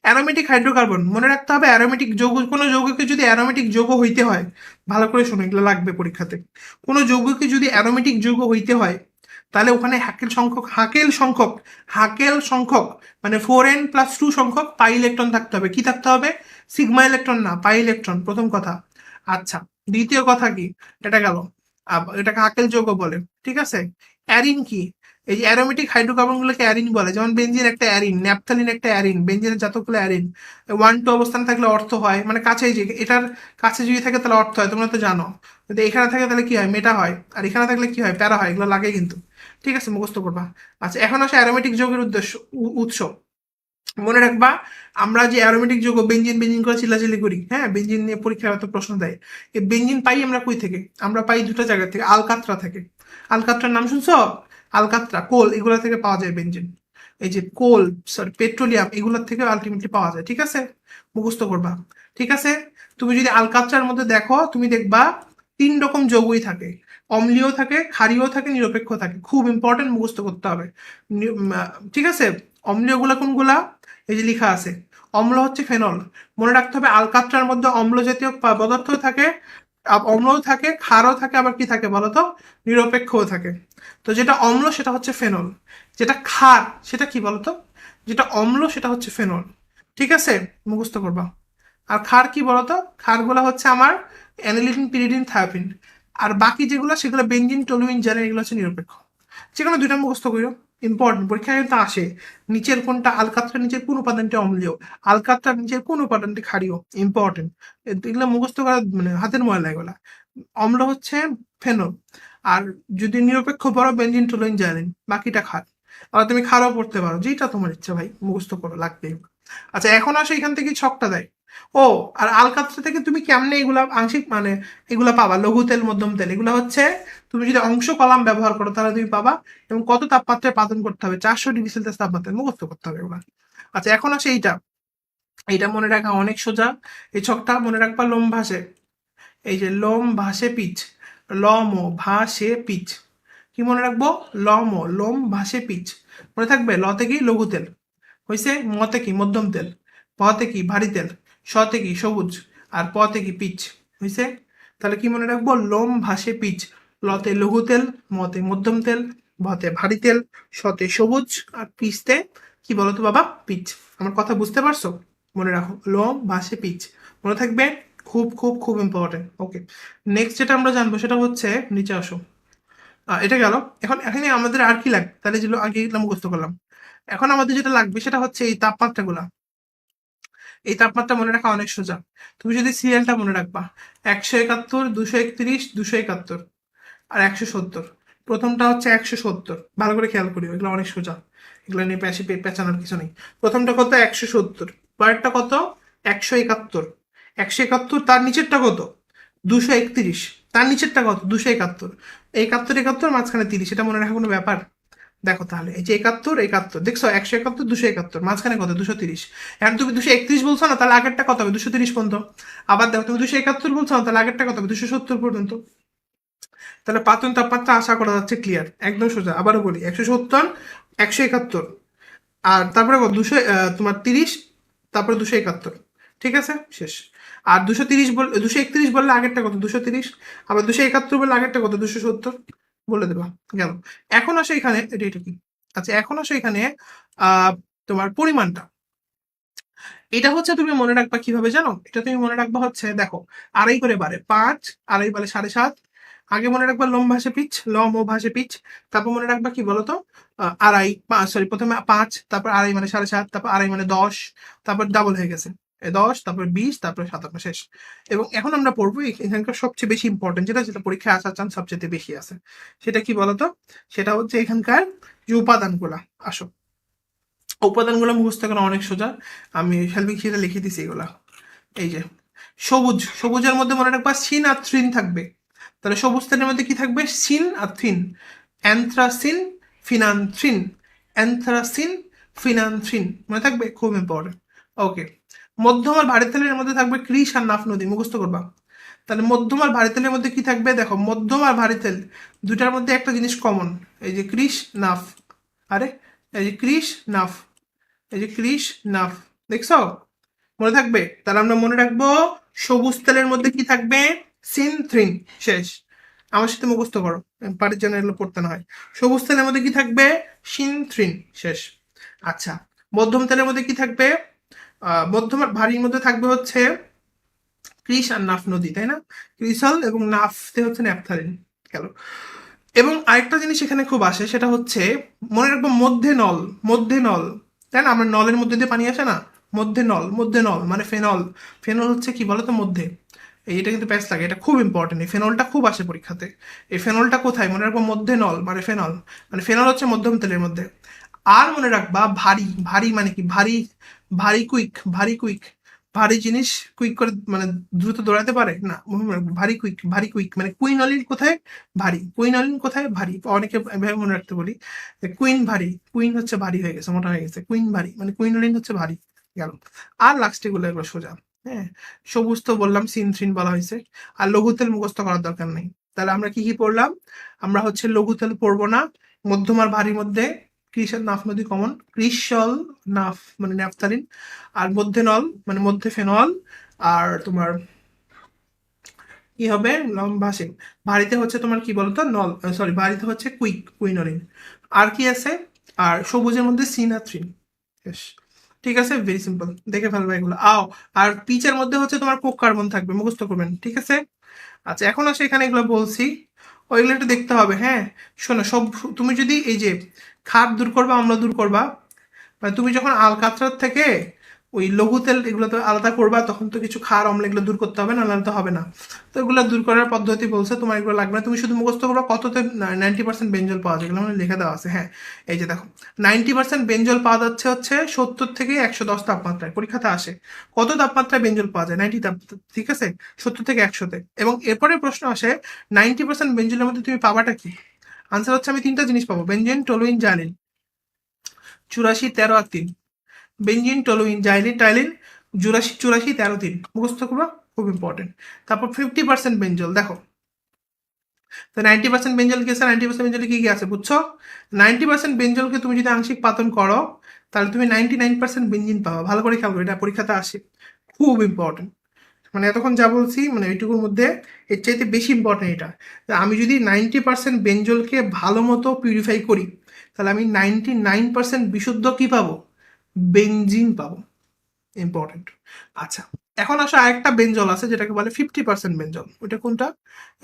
Aromatic hydrocarbon মনে রাখতে হবে, অ্যারোমেটিক যৌগ, কোনো যৌগকে যদি অ্যারোমেটিক যৌগ হইতে হয়, ভালো করে শুনো, এগুলো লাগবে পরীক্ষাতে। কোনো যৌগকে যদি অ্যারোমেটিক যৌগ হইতে হয়, তাহলে ওখানে হাকেল সংখ্যক মানে 4n+2 সংখ্যক পাই ইলেকট্রন থাকতে হবে। কি থাকতে হবে? সিগমা ইলেকট্রন না, পাই ইলেকট্রন, প্রথম কথা। আচ্ছা, দ্বিতীয় কথা কি? এটা গেল, এটাকে হাকেল যৌগ বলে, ঠিক আছে। অ্যারিন কি? এই যে অ্যারোমেটিক হাইড্রোকার্বন গুলোকে অ্যারিন বলে, যেমন বেনজিন একটা অ্যারিন, ন্যাপথালিন একটা অ্যারিন, বেনজিনের যতগুলো অ্যারিন 1-2 অবস্থানে থাকলে অর্থ হয়, মানে কাছে, যে এটার কাছে যদি থাকে তাহলে অর্থ হয়, তোমরা তো জানো। যদি এখানে থাকে তাহলে কি হয়? মেটা হয়। আর এখানে থাকলে কি হয়? প্যারা হয়। এগুলো লাগে কিন্তু, ঠিক আছে, মুখস্থ করবা। আচ্ছা, এখন আসে অ্যারোমেটিক যৌগের উৎস। মনে রাখবা, আমরা যে অ্যারোমেটিক যৌগ বেঞ্জিন বেঞ্জিন করে চিল্লাচিল্লি করি, হ্যাঁ, বেঞ্জিন নিয়ে পরীক্ষায় হয়তো প্রশ্ন দেয়। এই বেঞ্জিন পাই আমরা কই থেকে? আমরা পাই দুটো জায়গা থেকে, আলকাতরা থেকে। আলকাতরার নাম শুনছো? আলকাতরা, কোল, এগুলা থেকে পাওয়া যায় বেঞ্জিন। এই যে কোল, সরি পেট্রোলিয়াম, এগুলোর থেকে আলটিমেটলি পাওয়া যায়, ঠিক আছে, মুখস্থ করবা। ঠিক আছে, তুমি যদি আলকাতরার মধ্যে দেখো, তুমি দেখবা 3 রকম যৌগই থাকে, অম্লীয় থাকে, ক্ষারীয় থাকে, নিরপেক্ষ থাকে। খুব ইম্পর্টেন্ট, মুখস্থ করতে হবে। ঠিক আছে, অম্লীয়গুলা কোনগুলা? এই যে লেখা আছে, অম্ল হচ্ছে ফেনল। মনে রাখতে হবে আলকাতরার মধ্যে অম্ল জাতীয় পদার্থ থাকে, অম্লও থাকে, ক্ষারও থাকে, আবার কি থাকে বলতো? নিরপেক্ষও থাকে। তো যেটা অম্ল সেটা হচ্ছে ফেনল, যেটা ক্ষার সেটা কি বলতো? যেটা অম্ল সেটা হচ্ছে ফেনল, ঠিক আছে, মুখস্থ করবা। আর ক্ষার কি বলতো? ক্ষারগুলো হচ্ছে আমার অ্যানিলিন, পিরিডিন, থায়োপিন। আর বাকি যেগুলো সেগুলো বেঞ্জিন, টলুইন, জারেন, এগুলো হচ্ছে নিরপেক্ষ। যেকোনো দুইটা মুখস্থ করো, ইম্পর্টেন্ট, পরীক্ষায় কিন্তু আসে। নিচের কোনটা আলকাতরা, নিচের কোন উপাদানটি অম্লীয়, আলকাতরা নিচের কোন উপাদানটি ক্ষারীয়, ইম্পর্টেন্ট। এগুলো মুখস্থ করা মানে হাতের ময়লা এগুলা। অম্ল হচ্ছে ফেনল, আর যদি নিরপেক্ষ পড়ো বেঞ্জিন, টলুইন, জারেন, বাকিটা ক্ষার। আর তুমি ক্ষারও পড়তে পারো, যেটা তোমার ইচ্ছা ভাই, মুখস্থ করো, লাগবে। আচ্ছা, এখন আসো এখান থেকে ছকটা দেয়। ও, আর আলকাতরা থেকে তুমি কেমনে এগুলা আংশিক মানে এগুলা পাবা? লঘু তেল, মধ্যম তেল, এগুলা হচ্ছে তুমি যদি অংশ কলাম ব্যবহার করো তাহলে তুমি পাবা। এবং কত তাপমাত্রায় পাতন করতে হবে? 400 ডিগ্রি সেলসিয়াস তাপমাত্রায়, মুখস্থ করতে হবে এগুলা। আচ্ছা, এখন আসে এইটা, এইটা মনে রাখা অনেক সোজা। এই ছকটা মনে রাখবা, লোম ভাসে। এই যে লোম ভাসে পিচ, লম ও ভাসে পিচ, কি মনে রাখবো? লম ও লোম ভাসে পিচ, মনে থাকবে। লতে কি? লঘু তেল হয়েছে, মতে কি? মধ্যম তেল, পতে কি? ভারী তেল, শতে কি? সবুজ, আর পতে কি? পিচ হয়েছে। তাহলে কি মনে রাখবো? লোম ভাসে পিচ, লতে লঘু তেল, মতে মধ্যম তেল, ভতে ভারী তেল, শতে সবুজ, আর পিচতে কি বলতো বাবা? পিচ। আমার কথা বুঝতে পারছো? মনে রাখো, লোম ভাসে পিচ, মনে থাকবে। খুব খুব খুব ইম্পর্টেন্ট। ওকে, নেক্সট যেটা আমরা জানবো সেটা হচ্ছে, নিচে আসো। এটা গেল। এখন এখানে আমাদের আর কি লাগবে? তাহলে যেগুলো আগে এগুলো মুখস্থ করলাম, এখন আমাদের যেটা লাগবে সেটা হচ্ছে এই তাপমাত্রাগুলা। এই তাপমাত্রা মনে রাখা অনেক সোজা। তুমি যদি সিরিয়ালটা মনে রাখবা, 171, 231, 271 আর 170। প্রথমটা হচ্ছে 170, ভালো করে খেয়াল করি, এগুলো অনেক সোজা, এগুলো নিয়ে পেঁচানোর কিছু নেই। প্রথমটা কত? 170। পরেরটা কত? 171। 171, তার নিচেরটা কত? 231। তার নিচেরটা কত? 271। 71 71, মাঝখানে 30, এটা মনে রাখা কোনো ব্যাপার? দেখো তাহলে, এই যে 71 71, দেখছো? 171 271, মাঝখানে কত? 230। এখন তুমি 231 বলছো না, তাহলে আগেরটা কত হবে? 230 পর্যন্ত। আবার দেখো, তুমি 271 বলছো না, তাহলে আগেরটা কত হবে? 270 পর্যন্ত। তাহলে পাতন তাপমাত্রা আশা করা যাচ্ছে ক্লিয়ার, একদম সোজা। আবারও বলি, 170, 171, আর তারপরে কত? 200, তোমার 30, তারপরে 271, ঠিক আছে, শেষ। আর 230 বল, 231 বললে আগেরটা কত? 230। আবার 271 বললে আগেরটা কত? 270, বলে দেবা, গেল। এখন আসে এখানে, এটা কি? আচ্ছা, এখন আসে এখানে আহ তোমার পরিমাণটা। এটা হচ্ছে তুমি মনে রাখবা কিভাবে জানো? এটা তুমি মনে রাখবা হচ্ছে, দেখো, আড়াই করে বাড়ে 5, আড়াই বাড়ে 7.5। আগে মনে রাখবা লম ভাষে পিচ, লম ও ভাষে পিচ। তারপর মনে রাখবা কি বলতো? আড়াই, সরি, প্রথমে 5, তারপর আড়াই মানে 7.5, তারপর আড়াই মানে 10, তারপর ডাবল হয়ে গেছে 10, তারপর 20, তারপর 57, শেষ। এবং এখন আমরা পড়বো এখানকার সবচেয়ে বেশি ইম্পর্টেন্ট, যেটা যেটা পরীক্ষায় আসার চান্স সবচেয়ে বেশি আছে, সেটা কি বলতো? সেটা হচ্ছে এখানকার যে উপাদানগুলা। আসো, উপাদানগুলো মুখস্থ করা অনেক সোজা, আমি হেল্পিং শিটে লিখে দিছি এগুলা। এই যে সবুজ, সবুজের মধ্যে মনে রাখবা সিন আর থ্রিন থাকবে। তাহলে সবুজ তেলের মধ্যে কি থাকবে? সিন আর থ্রিন। অ্যানথ্রাসিন, ফিনানথ্রিন, অ্যানথ্রাসিন, ফিনানথ্রিন, মনে থাকবে, খুব ইম্পর্টেন্ট। ওকে, মধ্যম আর ভারী তেলের মধ্যে থাকবে কৃষ আর নাফ নদী, মুখস্থ করবা। তাহলে মধ্যম আর ভারী তেলের মধ্যে কি থাকবে? দেখো, মধ্যম আর ভারী তেল দুটার মধ্যে একটা জিনিস কমন, এই যে কৃষ নাফ। আরে, এই যে কৃষ নাফ, এই যে কৃষ নাফ, দেখছো? মনে থাকবে? তাহলে আমরা মনে রাখবো সবুজ তেলের মধ্যে কি থাকবে? সিনথ্রিন। শেষ। আমার সাথে মুখস্থ করো, বাড়ির জন্য এগুলো পড়তে না হয়। সবুজ তেলের মধ্যে কি থাকবে? সিনথ্রিন। শেষ। আচ্ছা, মধ্যম তেলের মধ্যে কি থাকবে? মধ্যম আর ভারীর মধ্যে থাকবে হচ্ছে ক্রিস আর নাফ নদী, তাই না? ক্রিসল এবং নাফতে হচ্ছে ন্যাপথালিন। গেল। এবং আরেকটা জিনিস এখানে খুব আসে, সেটা হচ্ছে মনে রাখবো মধ্যে নল। মধ্যে নল, তাই না? আমরা নলের মধ্যে দিয়ে পানি আসে না? মধ্যে নল, মধ্যে নল মানে ফেনল। ফেনল হচ্ছে কি বলতো? মধ্যে। এটা কিন্তু প্যাচ লাগে, এটা খুব ইম্পর্টেন্ট। এই ফেনলটা খুব আসে পরীক্ষাতে। এই ফেনলটা কোথায়? মনে রাখবো মধ্যে নল মানে ফেনল। মানে ফেনল হচ্ছে মধ্যম তেলের মধ্যে। আর মনে রাখবা ভারী। ভারী মানে কি? ভারী, ভারী কুইক, ভারী কুইক। ভারী জিনিস কুইক করে মানে দ্রুত দৌড়াতে পারে না, মনে রাখবো ভারী কুইক। ভারী কুইক মানে কুইনলিন কোথায়? ভারী। কুইনলিন কোথায়? ভারী। অনেকে এভাবে মনে রাখতে বলি যে কুইন ভারী, কুইন হচ্ছে ভারী হয়ে গেছে, মোটা হয়ে গেছে, কুইন ভারী মানে কুইনলিন হচ্ছে ভারী। গেল। আর লাস্টে গুলো এগুলো সোজা। হ্যাঁ, সবুজ তো বললাম, সিনথ্রিন বলা হয়েছে। আর লঘু তেল মুখস্থ করার দরকার নেই। তাহলে আমরা কি কি পড়লাম? আমরা হচ্ছে লঘু তেল পড়বো না। মধ্যম আর ভারীর মধ্যে ক্রিস আর নাফ নদী কমন। ক্রিসল, নাফ মানে ন্যাপথালিন। আর মধ্যে নল মানে মধ্যে ফেনল। আর তোমার কি হবে? ভাসিন। ভারীতে হচ্ছে তোমার কি বলতো? নল, সরি, ভারীতে হচ্ছে কুইক, কুইনলিন। আর কি আছে? আর সবুজের মধ্যে সিন আর থ্রিন। Yes. ঠিক আছে, ভেরি সিম্পল, দেখে ফেলবে এগুলো। আর পিচের মধ্যে হচ্ছে তোমার কোক কার্বন থাকবে, মুখস্থ করবেন, ঠিক আছে? আচ্ছা, এখন আসে এখানে এগুলো বলছি, ওইগুলো একটু দেখতে হবে। হ্যাঁ, শোনো, সব তুমি যদি এই যে ক্ষার দূর করবা, অম্ল দূর করবা, মানে তুমি যখন আলকাতরাত থেকে ওই লঘু তেল এগুলো তো আলাদা করবা, তখন তো কিছু ক্ষার অম্ল এগুলো দূর করতে হবে, নাহলে তো হবে না। তো এগুলো দূর করার পদ্ধতি বলছে, তোমার এগুলো লাগবে না, তুমি শুধু মুখস্থ করবা কততে 90% বেঞ্জল পাওয়া যায়, এগুলো মানে লিখে দেওয়া আছে। হ্যাঁ, এই যে দেখো, 90% বেঞ্জল পাওয়া যাচ্ছে হচ্ছে 70 থেকে 110 তাপমাত্রায়। পরীক্ষাতে আসে কত তাপমাত্রায় বেঞ্জল পাওয়া যায়? 90 তাপমাত্রা, ঠিক আছে? 70 থেকে 100-তে। এবং এরপরে প্রশ্ন আসে 90% বেঞ্জলের মধ্যে তুমি পাবাটা কি? আনসার হচ্ছে আমি তিনটা জিনিস পাবো: বেঞ্জিন, টলুইন, জালিন। 84, 13 আর 3। Benzene, toluene, xylene, ptyalin. 84, 84, 13, 3 মুখস্থ করবা, খুব ইম্পর্টেন্ট। তারপর 50% বেঞ্জল দেখো। তো 90% বেঞ্জল কি আছে? 90% বেঞ্জলে কি কি আছে বুঝছো? 90% বেঞ্জলকে তুমি যদি আংশিক পাতন করো, তাহলে তুমি 99% বেঞ্জিন পাবা। ভালো করে খেয়াল করো, এটা পরীক্ষাতে আসে, খুব ইম্পর্টেন্ট। মানে এতক্ষণ যা বলছি মানে এইটুকুর মধ্যে এর চাইতে বেশি ইম্পর্টেন্ট এটা, যে আমি যদি 90% বেঞ্জলকে ভালো মতো পিউরিফাই করি, তাহলে আমি 99% বিশুদ্ধ কি পাবো? বেঞ্জিন পাবো। ইম্পর্টেন্ট। আচ্ছা, এখন আসলে আরেকটা বেঞ্জল আছে যেটাকে বলে 50% বেঞ্জল। ওটা কোনটা?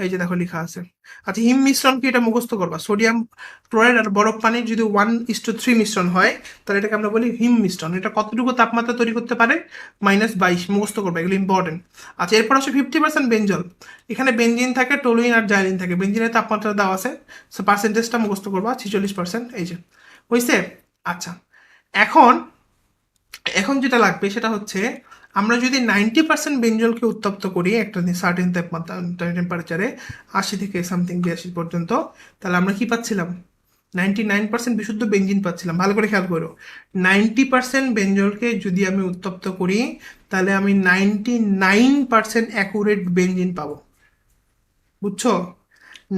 এই যে দেখো লেখা আছে। আচ্ছা, হিম মিশ্রণ কি? এটা মুখস্থ করবা। সোডিয়াম ক্লোরাইড আর বরফ পানির যদি 1:3 মিশ্রণ হয়, তাহলে এটাকে আমরা বলি হিম মিশ্রণ। এটা কতটুকু তাপমাত্রা তৈরি করতে পারে? -22। মুখস্থ করবে, এগুলো ইম্পর্টেন্ট। আচ্ছা, এরপর আসে 50% বেঞ্জল। এখানে বেঞ্জিন থাকে, টলুইন আর জাইলিন থাকে। বেঞ্জিনের তাপমাত্রা দেওয়া আছে, সো পার্সেন্টেজটা মুখস্থ করবা, 46%। এই যে হয়েছে। আচ্ছা, এখন এখন যেটা লাগবে সেটা হচ্ছে, আমরা যদি 90% বেঞ্জলকে উত্তপ্ত করি একটা সার্টেন তাপমাত্রা, টেম্পারেচারে, 80 থেকে সামথিং 82 পর্যন্ত, তাহলে আমরা কি পাচ্ছিলাম? 99% বিশুদ্ধ বেঞ্জিন পাচ্ছিলাম। ভালো করে খেয়াল করো, 90% বেঞ্জলকে যদি আমি উত্তপ্ত করি, তাহলে আমি 99% অ্যাকুরেট বেঞ্জিন পাবো। বুঝছো?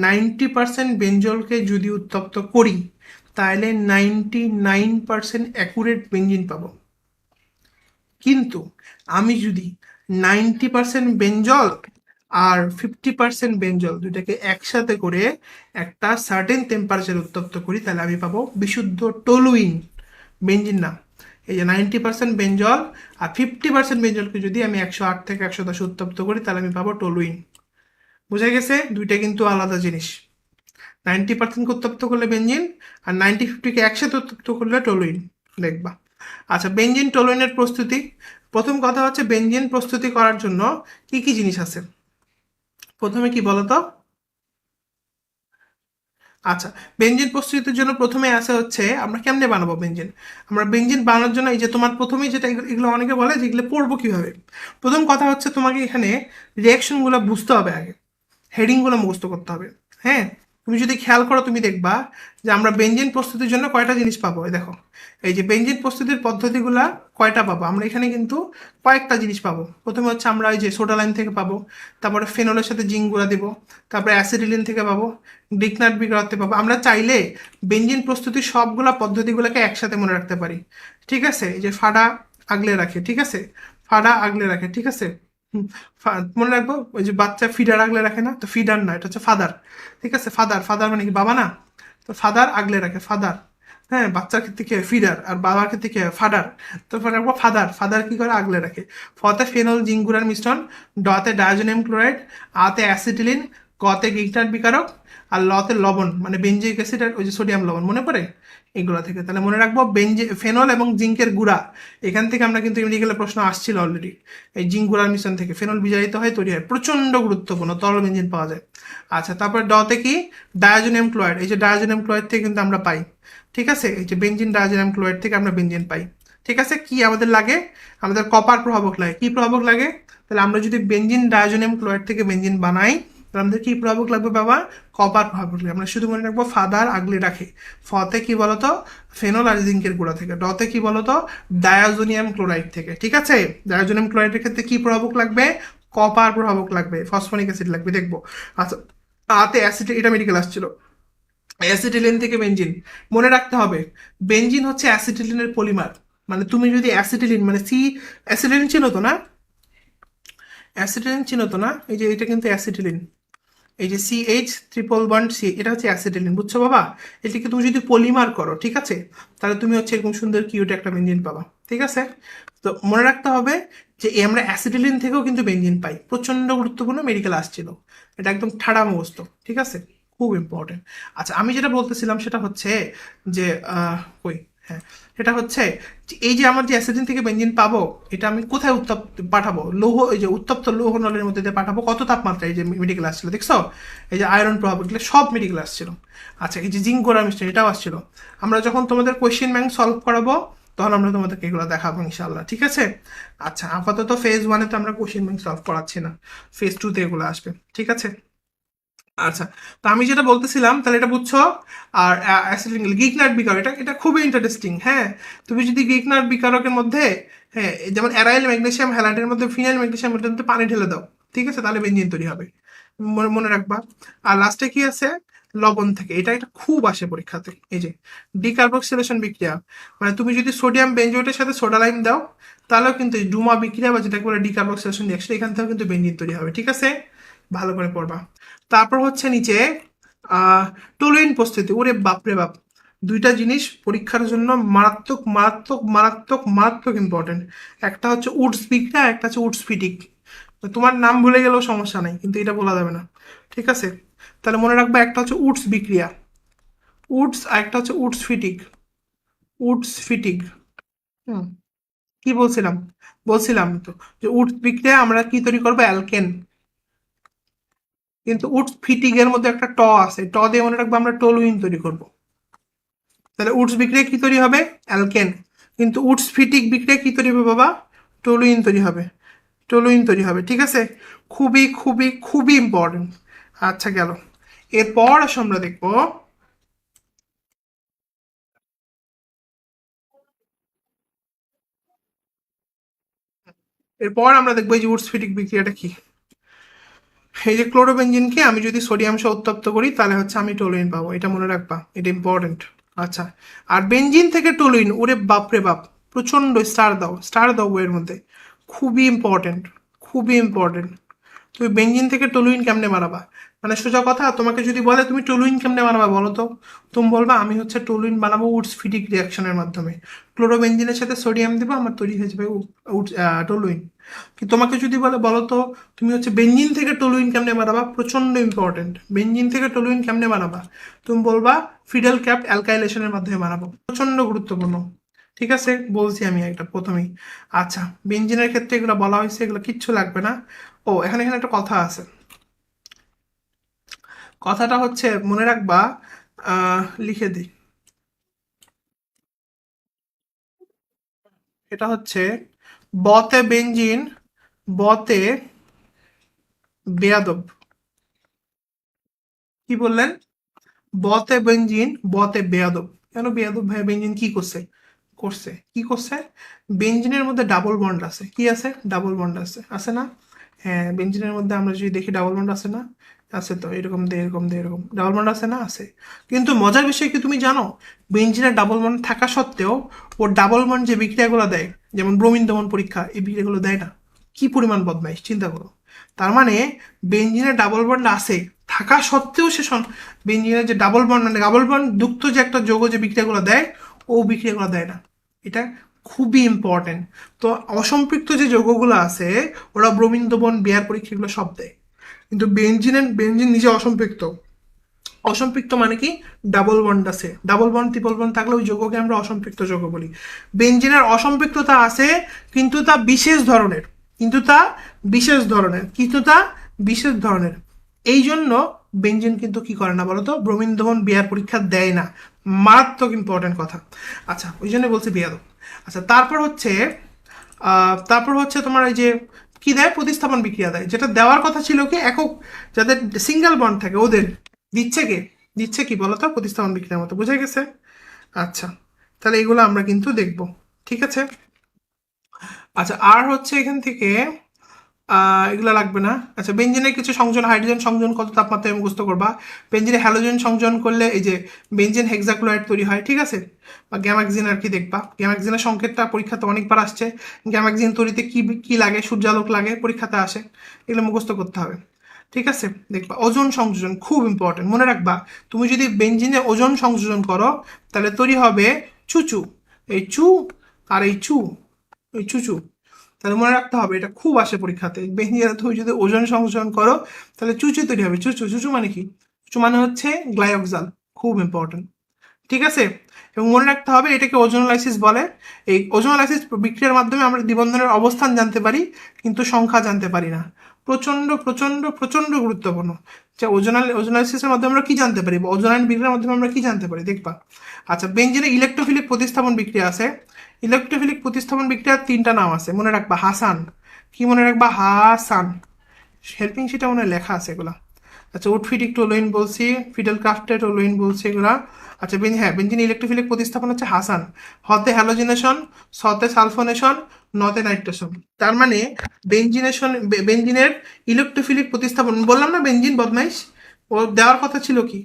90% বেঞ্জলকে যদি উত্তপ্ত করি, তাহলে 99% অ্যাকুরেট বেঞ্জিন পাবো। কিন্তু আমি যদি 90% বেঞ্জল আর 50% বেঞ্জল দুটাকে একসাথে করে একটা সার্টেন টেম্পারেচার উত্তপ্ত করি, তাহলে আমি পাবো বিশুদ্ধ টলুইন, বেঞ্জিন না। এই যে 90% বেঞ্জল আর 50% বেঞ্জলকে যদি আমি 108 থেকে 110 উত্তপ্ত করি, তাহলে আমি পাবো টলুইন। বোঝা গেছে? দুইটা কিন্তু আলাদা জিনিস। 90% উত্তপ্ত করলে বেঞ্জিন, আর 90-50-কে একসাথে উত্তপ্ত করলে টলুইন। দেখবা। আচ্ছা, বেঞ্জিন টলুইনের প্রস্তুতি। প্রথম কথা হচ্ছে বেঞ্জিন প্রস্তুতি করার জন্য কি কি জিনিস আছে। প্রথমে কি বলতো? আচ্ছা, বেঞ্জিন প্রস্তুতির জন্য প্রথমে আসে হচ্ছে আমরা কেমনে বানাবো বেঞ্জিন। আমরা বেঞ্জিন বানানোর জন্য এই যে তোমার প্রথমেই যেটা, এগুলো অনেকে বলে যে এগুলো পড়বো কিভাবে। প্রথম কথা হচ্ছে তোমাকে এখানে রিয়াকশনগুলো বুঝতে হবে আগে, হেডিংগুলো মুখস্থ করতে হবে। হ্যাঁ, তুমি যদি খেয়াল করো তুমি দেখবা যে আমরা বেঞ্জিন প্রস্তুতির জন্য কয়টা জিনিস পাবো। এই দেখো, এই যে বেঞ্জিন প্রস্তুতির পদ্ধতিগুলা কয়টা পাবো আমরা এখানে, কিন্তু কয়েকটা জিনিস পাবো। প্রথমে হচ্ছে আমরা এই যে সোডা লাইম থেকে পাবো, তারপরে ফেনলের সাথে জিঙ্ক গুঁড়া দিব, তারপরে অ্যাসিডিলিন থেকে পাবো, ডিকনাট বিক্রাতে পাবো। আমরা চাইলে বেঞ্জিন প্রস্তুতির সবগুলা পদ্ধতিগুলোকে একসাথে মনে রাখতে পারি। ঠিক আছে, এই যে ফাডা, আগলে রাখে, ঠিক আছে, ফাডা আগলে রাখে, ঠিক আছে। মনে রাখবো ওই যে বাচ্চা ফিডার আগলে রাখে না, তো ফিডার না, এটা হচ্ছে ফাদার, ঠিক আছে। ফাদার, ফাদার মানে কি বাবা না, তো ফাদার আগলে রাখে, ফাদার। হ্যাঁ, বাচ্চার ক্ষেত্রে কি ফিডার আর বাবার ক্ষেত্রে কি ফাদার, তো রাখবো ফাদার, ফাদার কি করে আগলে রাখে। ফতে ফেনল জিঙ্গুরার মিশ্রণ, ডতে ডায়োজোনিয়াম ক্লোরাইড, আতে অ্যাসিটিলিন, কতে গিগনাট বিকারক, আর লতে লবণ মানে বেঞ্জিক অ্যাসিড আর ওই যে সোডিয়াম লবণ, মনে পড়ে এগুলো থেকে। তাহলে মনে রাখবো ফেনল এবং জিঙ্কের গুঁড়া, এখান থেকে আমরা কিন্তু মেডিকেলের প্রশ্ন আসছিল অলরেডি, এই জিঙ্ক গুঁড়ার মিশ্রণ থেকে ফেনল বিজারিত হয়, তৈরি হয়, প্রচন্ড গুরুত্বপূর্ণ, তরল বেঞ্জিন পাওয়া যায়। আচ্ছা, তারপর ডতে কি ডায়োজোনিয়াম ক্লোরাইড, এই যে ডায়োজোনিয়াম ক্লোরাইড থেকে কিন্তু আমরা পাই, ঠিক আছে, এই যে বেঞ্জিন ডায়োজোনিয়াম ক্লোরাইড থেকে আমরা বেঞ্জিন পাই, ঠিক আছে। কি আমাদের লাগে, আমাদের কপার প্রভাবক লাগে, কি প্রভাবক লাগে, তাহলে আমরা যদি বেঞ্জিন ডায়োজোনিয়াম ক্লোরাইড থেকে বেঞ্জিন বানাই, তাহলে আমাদের কি প্রভাবক লাগবে বাবা, কপার প্রভাবক লাগবে। আমরা শুধু মনে রাখবো ফাদার আগলে রাখে, ফতে কি বলতো ফেনল আর জিঙ্কের গুঁড়া থেকে, ডতে কি বলতো ডায়োজোনিয়াম ক্লোরাইড থেকে, ঠিক আছে। ডায়োজোনিয়াম ক্লোরাইডের ক্ষেত্রে কি প্রভাবক লাগবে, কপার প্রভাবক লাগবে, ফসফরিক অ্যাসিড লাগবে, দেখবো। আচ্ছা, আতে অ্যাসিড, এটা মেডিকেল আসছিল, অ্যাসিটিলিন থেকে বেঞ্জিন, মনে রাখতে হবে বেঞ্জিন হচ্ছে অ্যাসিটিলিনের পলিমার। মানে তুমি যদি অ্যাসিটিলিন মানে অ্যাসিটিলিন চিনো তো না, অ্যাসিটিলিন চিনো তো না, এই যে এটা কিন্তু অ্যাসিটিলিন, এই যে CH3 বন্ড C, এটা হচ্ছে অ্যাসিটিলিন, বুঝছো বাবা। এটাকে তুমি যদি পলিমার করো, ঠিক আছে, তাহলে তুমি হচ্ছে এরকম সুন্দর কিউট একটা বেঞ্জিন পাবা, ঠিক আছে। তো মনে রাখতে হবে যে আমরা অ্যাসিটিলিন থেকেও কিন্তু বেঞ্জিন পাই, প্রচন্ড গুরুত্বপূর্ণ, মেডিকেল আসছিল, এটা একদম ঠাড়া মুখস্থ, ঠিক আছে, খুব ইম্পর্টেন্ট। আচ্ছা, আমি যেটা বলতেছিলাম সেটা হচ্ছে যে কই, হ্যাঁ, সেটা হচ্ছে যে এই যে আমার যে অ্যাসিডিন থেকে বেঞ্জিন পাবো, এটা আমি কোথায় উত্তপ্ত পাঠাবো, লৌহ, এই যে উত্তপ্ত লৌহ নলের মধ্যে দিয়ে পাঠাবো, কত তাপমাত্রা, এই যে মেডিকেল আসছিল দেখছো, এই যে আয়রন প্রভাব, এগুলো সব মেডিকেল আসছিল। আচ্ছা, এই যে জিঙ্ক গোড়া মিষ্টি, এটাও আসছিল। আমরা যখন তোমাদের কোয়েশ্চেন ব্যাংক সলভ করাবো, তখন আমরা তোমাদেরকে এগুলো দেখাবো ইনশাল্লাহ, ঠিক আছে। আচ্ছা, আপাতত ফেজ 1 তো আমরা কোয়েশ্চেন ব্যাংক সলভ করাচ্ছি না, ফেজ 2 এগুলো আসবে, ঠিক আছে। আচ্ছা, তো আমি যেটা বলতেছিলাম তাহলে এটা বুঝছো। আর গিগনাট বিকারক, এটা এটা খুবই ইন্টারেস্টিং, হ্যাঁ। তুমি যদি গিগনাট বিকারকের মধ্যে, হ্যাঁ, যেমন অ্যারাইল ম্যাগনেসিয়াম হ্যালাইডের মধ্যে ফিনাইল ম্যাগনেসিয়াম মধ্যে পানি ঢেলে দাও, ঠিক আছে, তাহলে বেঞ্জিন তৈরি হবে, মনে মনে রাখবা। আর লাস্টে কি আছে, লবণ থেকে, এটা এটা খুব আসে পরীক্ষাতে, এই যে ডিকার্বক্সিলেশন বিক্রিয়া, মানে তুমি যদি সোডিয়াম বেঞ্জোয়েটের সাথে সোডা লাইম দাও, তাহলেও কিন্তু এই ডুমা বিক্রিয়া বা যেটাকে বলে ডিকার্বক্সিলেশন রিঅ্যাকশন, এখান থেকেও কিন্তু বেঞ্জিন তৈরি হবে, ঠিক আছে, ভালো করে পড়বা। তারপর হচ্ছে নিচে টলুইন প্রস্তুতি, ওরে বাপরে বাপ, দুইটা জিনিস পরীক্ষার জন্য মারাত্মক মারাত্মক মারাত্মক মারাত্মক ইম্পর্টেন্ট। একটা হচ্ছে উডস বিক্রিয়া, একটা হচ্ছে উডস ফিটিক। তোমার নাম ভুলে গেলেও সমস্যা নাই, কিন্তু এটা বলা যাবে না, ঠিক আছে। তাহলে মনে রাখবে একটা হচ্ছে উডস বিক্রিয়া, উডস, আর একটা হচ্ছে উডস ফিটিক, উডস ফিটিক। হুম, কি বলছিলাম, বলছিলাম তো যে উডস বিক্রিয়া আমরা কি তৈরি করবো, অ্যালকেন। কিন্তু উডস ফিটিং এর মধ্যে একটা আছে, দিয়ে মনে রাখবো আমরা টলুইন তৈরি করব। তাহলে উডস বিক্রিয়া কি তৈরি হবে, অ্যালকেন। কিন্তু উডস ফিটিক বিক্রিয়া কি তৈরি হবে বাবা, টলুইন তৈরি হবে, টলুইন তৈরি হবে, ঠিক আছে। খুবই খুবই খুবই ইম্পর্টেন্ট। আচ্ছা, গেল। এরপর আসো আমরা দেখবো, এরপর আমরা দেখবো এই যে উডস ফিটিক বিক্রিয়াটা কি। এই যে ক্লোরোবেঞ্জিনকে আমি যদি সোডিয়াম সহ উত্তপ্ত করি, তাহলে হচ্ছে আমি টলুইন পাবো, এটা মনে রাখবা, এটা ইম্পর্টেন্ট। আচ্ছা, আর বেঞ্জিন থেকে টলুইন, ওরে বাপরে বাপ, প্রচন্ড, স্টার দাও, স্টার দাও বইয়ের মধ্যে, খুবই ইম্পর্টেন্ট, খুবই ইম্পর্টেন্ট। তুমি বেঞ্জিন থেকে টলুইন কেমনে বানাবা, মানে সোজা কথা, তোমাকে যদি বলে তুমি টলুইন কেমনে বানাবা বলো তো, তুমি বলবা আমি হচ্ছে টলুইন বানাবো উডস ফিটিক রিয়াকশনের মাধ্যমে, ক্লোরোবেঞ্জিনের সাথে সোডিয়াম দিবো, আমার তৈরি হয়ে যাবে টলুইন। কি তোমাকে যদি বলে বলো তো তুমি হচ্ছে বেঞ্জিন থেকে টলুইন কেমনে বানাবা, প্রচন্ড ইম্পর্টেন্ট, বেঞ্জিন থেকে টলুইন কেমনে বানাবা, তুমি বলবা ফিডেল ক্যাপ্ট অ্যালকাইলেশনের মাধ্যমে বানাবো, প্রচন্ড গুরুত্বপূর্ণ, ঠিক আছে, বলছি আমি একটা প্রথমেই। আচ্ছা, বেঞ্জিনের ক্ষেত্রে এগুলো বলা হয়েছে, এগুলো কিচ্ছু লাগবে না। ও, এখানে এখানে একটা কথা আছে, কথাটা হচ্ছে মনে রাখবা, লিখে দিই, এটা হচ্ছে বতে বেঞ্জিন, বতে বেয়াদব। কি বললেন, বতে বেঞ্জিন, বতে বেয়াদব। কেন বেয়াদব ভাই, বেঞ্জিন কি করছে, করছে কি করছে, বেঞ্জিনের মধ্যে ডাবল বন্ড আছে, কি আছে, ডাবল বন্ড আছে, আছে না। হ্যাঁ, বেঞ্জিনের মধ্যে আমরা যদি দেখি ডাবল বন্ড আছে না, আছে তো, এরকম দিয়ে এরকম দিয়ে এরকম ডাবল বন্ড আছে না, আছে। কিন্তু মজার বিষয় কি তুমি জানো, বেঞ্জিনের ডাবল বন্ড থাকা সত্ত্বেও ও ডাবল বন্ড যে বিক্রিয়াগুলো দেয়, যেমন ব্রোমিন দমন পরীক্ষা, এই বিক্রিয়াগুলো দেয় না। কি পরিমাণ বদমাইশ চিন্তা করো। তার মানে বেঞ্জিনের ডাবল বন্ড আছে থাকা সত্ত্বেও সে বেঞ্জিনের যে ডাবল বন্ড, মানে ডাবল বন্ড যুক্ত যে একটা যৌগ যে বিক্রিয়াগুলো দেয়, ও বিক্রিয়াগুলো দেয় না। এটা খুবই ইম্পর্টেন্ট। তো অসম্পৃক্ত যে যৌগগুলো আছে, ওরা ব্রোমিন দমন, বেয়ার পরীক্ষা, এগুলো সব দেয়। কিন্তু বেঞ্জিন নিজে অসম্পৃক্ত। অসম্পৃক্ত মানে কি, ডাবল বন্ড আছে, ডাবল বন্ড ট্রিপল বন্ড থাকলে ওই যৌগকে আমরা অসম্পৃক্ত যৌগ বলি। বেঞ্জিনের অসম্পৃক্ততা আছে, কিন্তু তা বিশেষ ধরনের, কিন্তু তা বিশেষ ধরনের, কিন্তু তা বিশেষ ধরনের। এই জন্য বেঞ্জিন কিন্তু কি করে না বলতো, ব্রোমিন দমন বিয়ার পরীক্ষা দেয় না। মারাত্মক ইম্পর্টেন্ট কথা। আচ্ছা, ওই জন্য বলছি বেয়াদব। আচ্ছা, তারপর হচ্ছে তোমার এই যে কি দেয়, প্রতিস্থাপন বিক্রিয়া দেয়, যেটা দেওয়ার কথা ছিল কি একক, যাদের সিঙ্গেল বন্ড থাকে ওদের দিচ্ছে কে, দিচ্ছে কি বলতো, প্রতিস্থাপন বিক্রিয়ার মতো। বুঝে গেছে? আচ্ছা, তাহলে এগুলো আমরা কিন্তু দেখব। ঠিক আছে। আচ্ছা, আর হচ্ছে এখান থেকে এগুলো লাগবে না। আচ্ছা, বেঞ্জিনের কিছু সংযোজন, হাইড্রোজেন সংযোজন কত তাপমাত্রায় মুখস্থ করবা। বেঞ্জিনে হ্যালোজেন সংযোজন করলে এই যে বেঞ্জিন হেক্সাক্লোরাইড তৈরি হয়, ঠিক আছে। বা গ্যামাক্সিন আর কি দেখবা, গ্যামাক্সিনের সংকেতটা পরীক্ষাতে অনেকবার আসছে। গ্যামাক্সিন তৈরিতে কি কি লাগে, সূর্যালোক লাগে, পরীক্ষাতে আসে। এগুলো মুখস্থ করতে হবে। ঠিক আছে, দেখবা ওজোন সংযোজন খুব ইম্পর্টেন্ট, মনে রাখবা। তুমি যদি বেঞ্জিনে ওজোন সংযোজন করো, তাহলে তৈরি হবে চুচু। এই চু আর এই চু, ওই চুচু। তাহলে মনে রাখতে হবে, এটা খুব আসে পরীক্ষাতে। বেঞ্জিনে তুমি যদি ওজোন সংযোজন করো, তাহলে চুচু তৈরি হবে। চুচু, চুচু মানে কি, চুচু মানে হচ্ছে গ্লাইওক্সাল। খুব ইম্পর্টেন্ট। ঠিক আছে। এবং মনে রাখতে হবে এটাকে ওজোনোলাইসিস বলে। এই ওজোনোলাইসিস বিক্রিয়ার মাধ্যমে আমরা দ্বিবন্ধনের অবস্থান জানতে পারি, কিন্তু সংখ্যা জানতে পারি না। প্রচন্ড প্রচন্ড প্রচন্ড গুরুত্বপূর্ণ। যে ওজোনালাইসিসের মাধ্যমে আমরা কি জানতে পারি, বা ওজোনায়ন বিক্রিয়ার মাধ্যমে আমরা কি জানতে পারি, দেখবা। আচ্ছা, বেঞ্জিনে ইলেকট্রোফিলিক প্রতিস্থাপন বিক্রিয়া আছে। ইলেকট্রোফিলিক প্রতিস্থাপন বিক্রিয়ার তিনটা নাম আছে, মনে রাখবা। হাসান, কি মনে রাখবা, হাসান। হেল্পিং শিটে মনে হয় লেখা আছে এগুলা। আচ্ছা, উডফিডিক টোলুইন বলছি, ফিডেল ক্রাফটেড টোলুইন বলছি এগুলা। আচ্ছা, বেঞ্জিন ইলেকট্রোফিলিক প্রতিস্থাপন হচ্ছে হাসান। হতে হ্যালোজিনেশন, সতে সালফোনেশন, নতে নাইট্রেশন। তার মানে বেঞ্জিনের ইলেকট্রোফিলিক প্রতিস্থাপন, বললাম না বেঞ্জিন বদমাইশ। ও দেওয়ার কথা ছিল কি,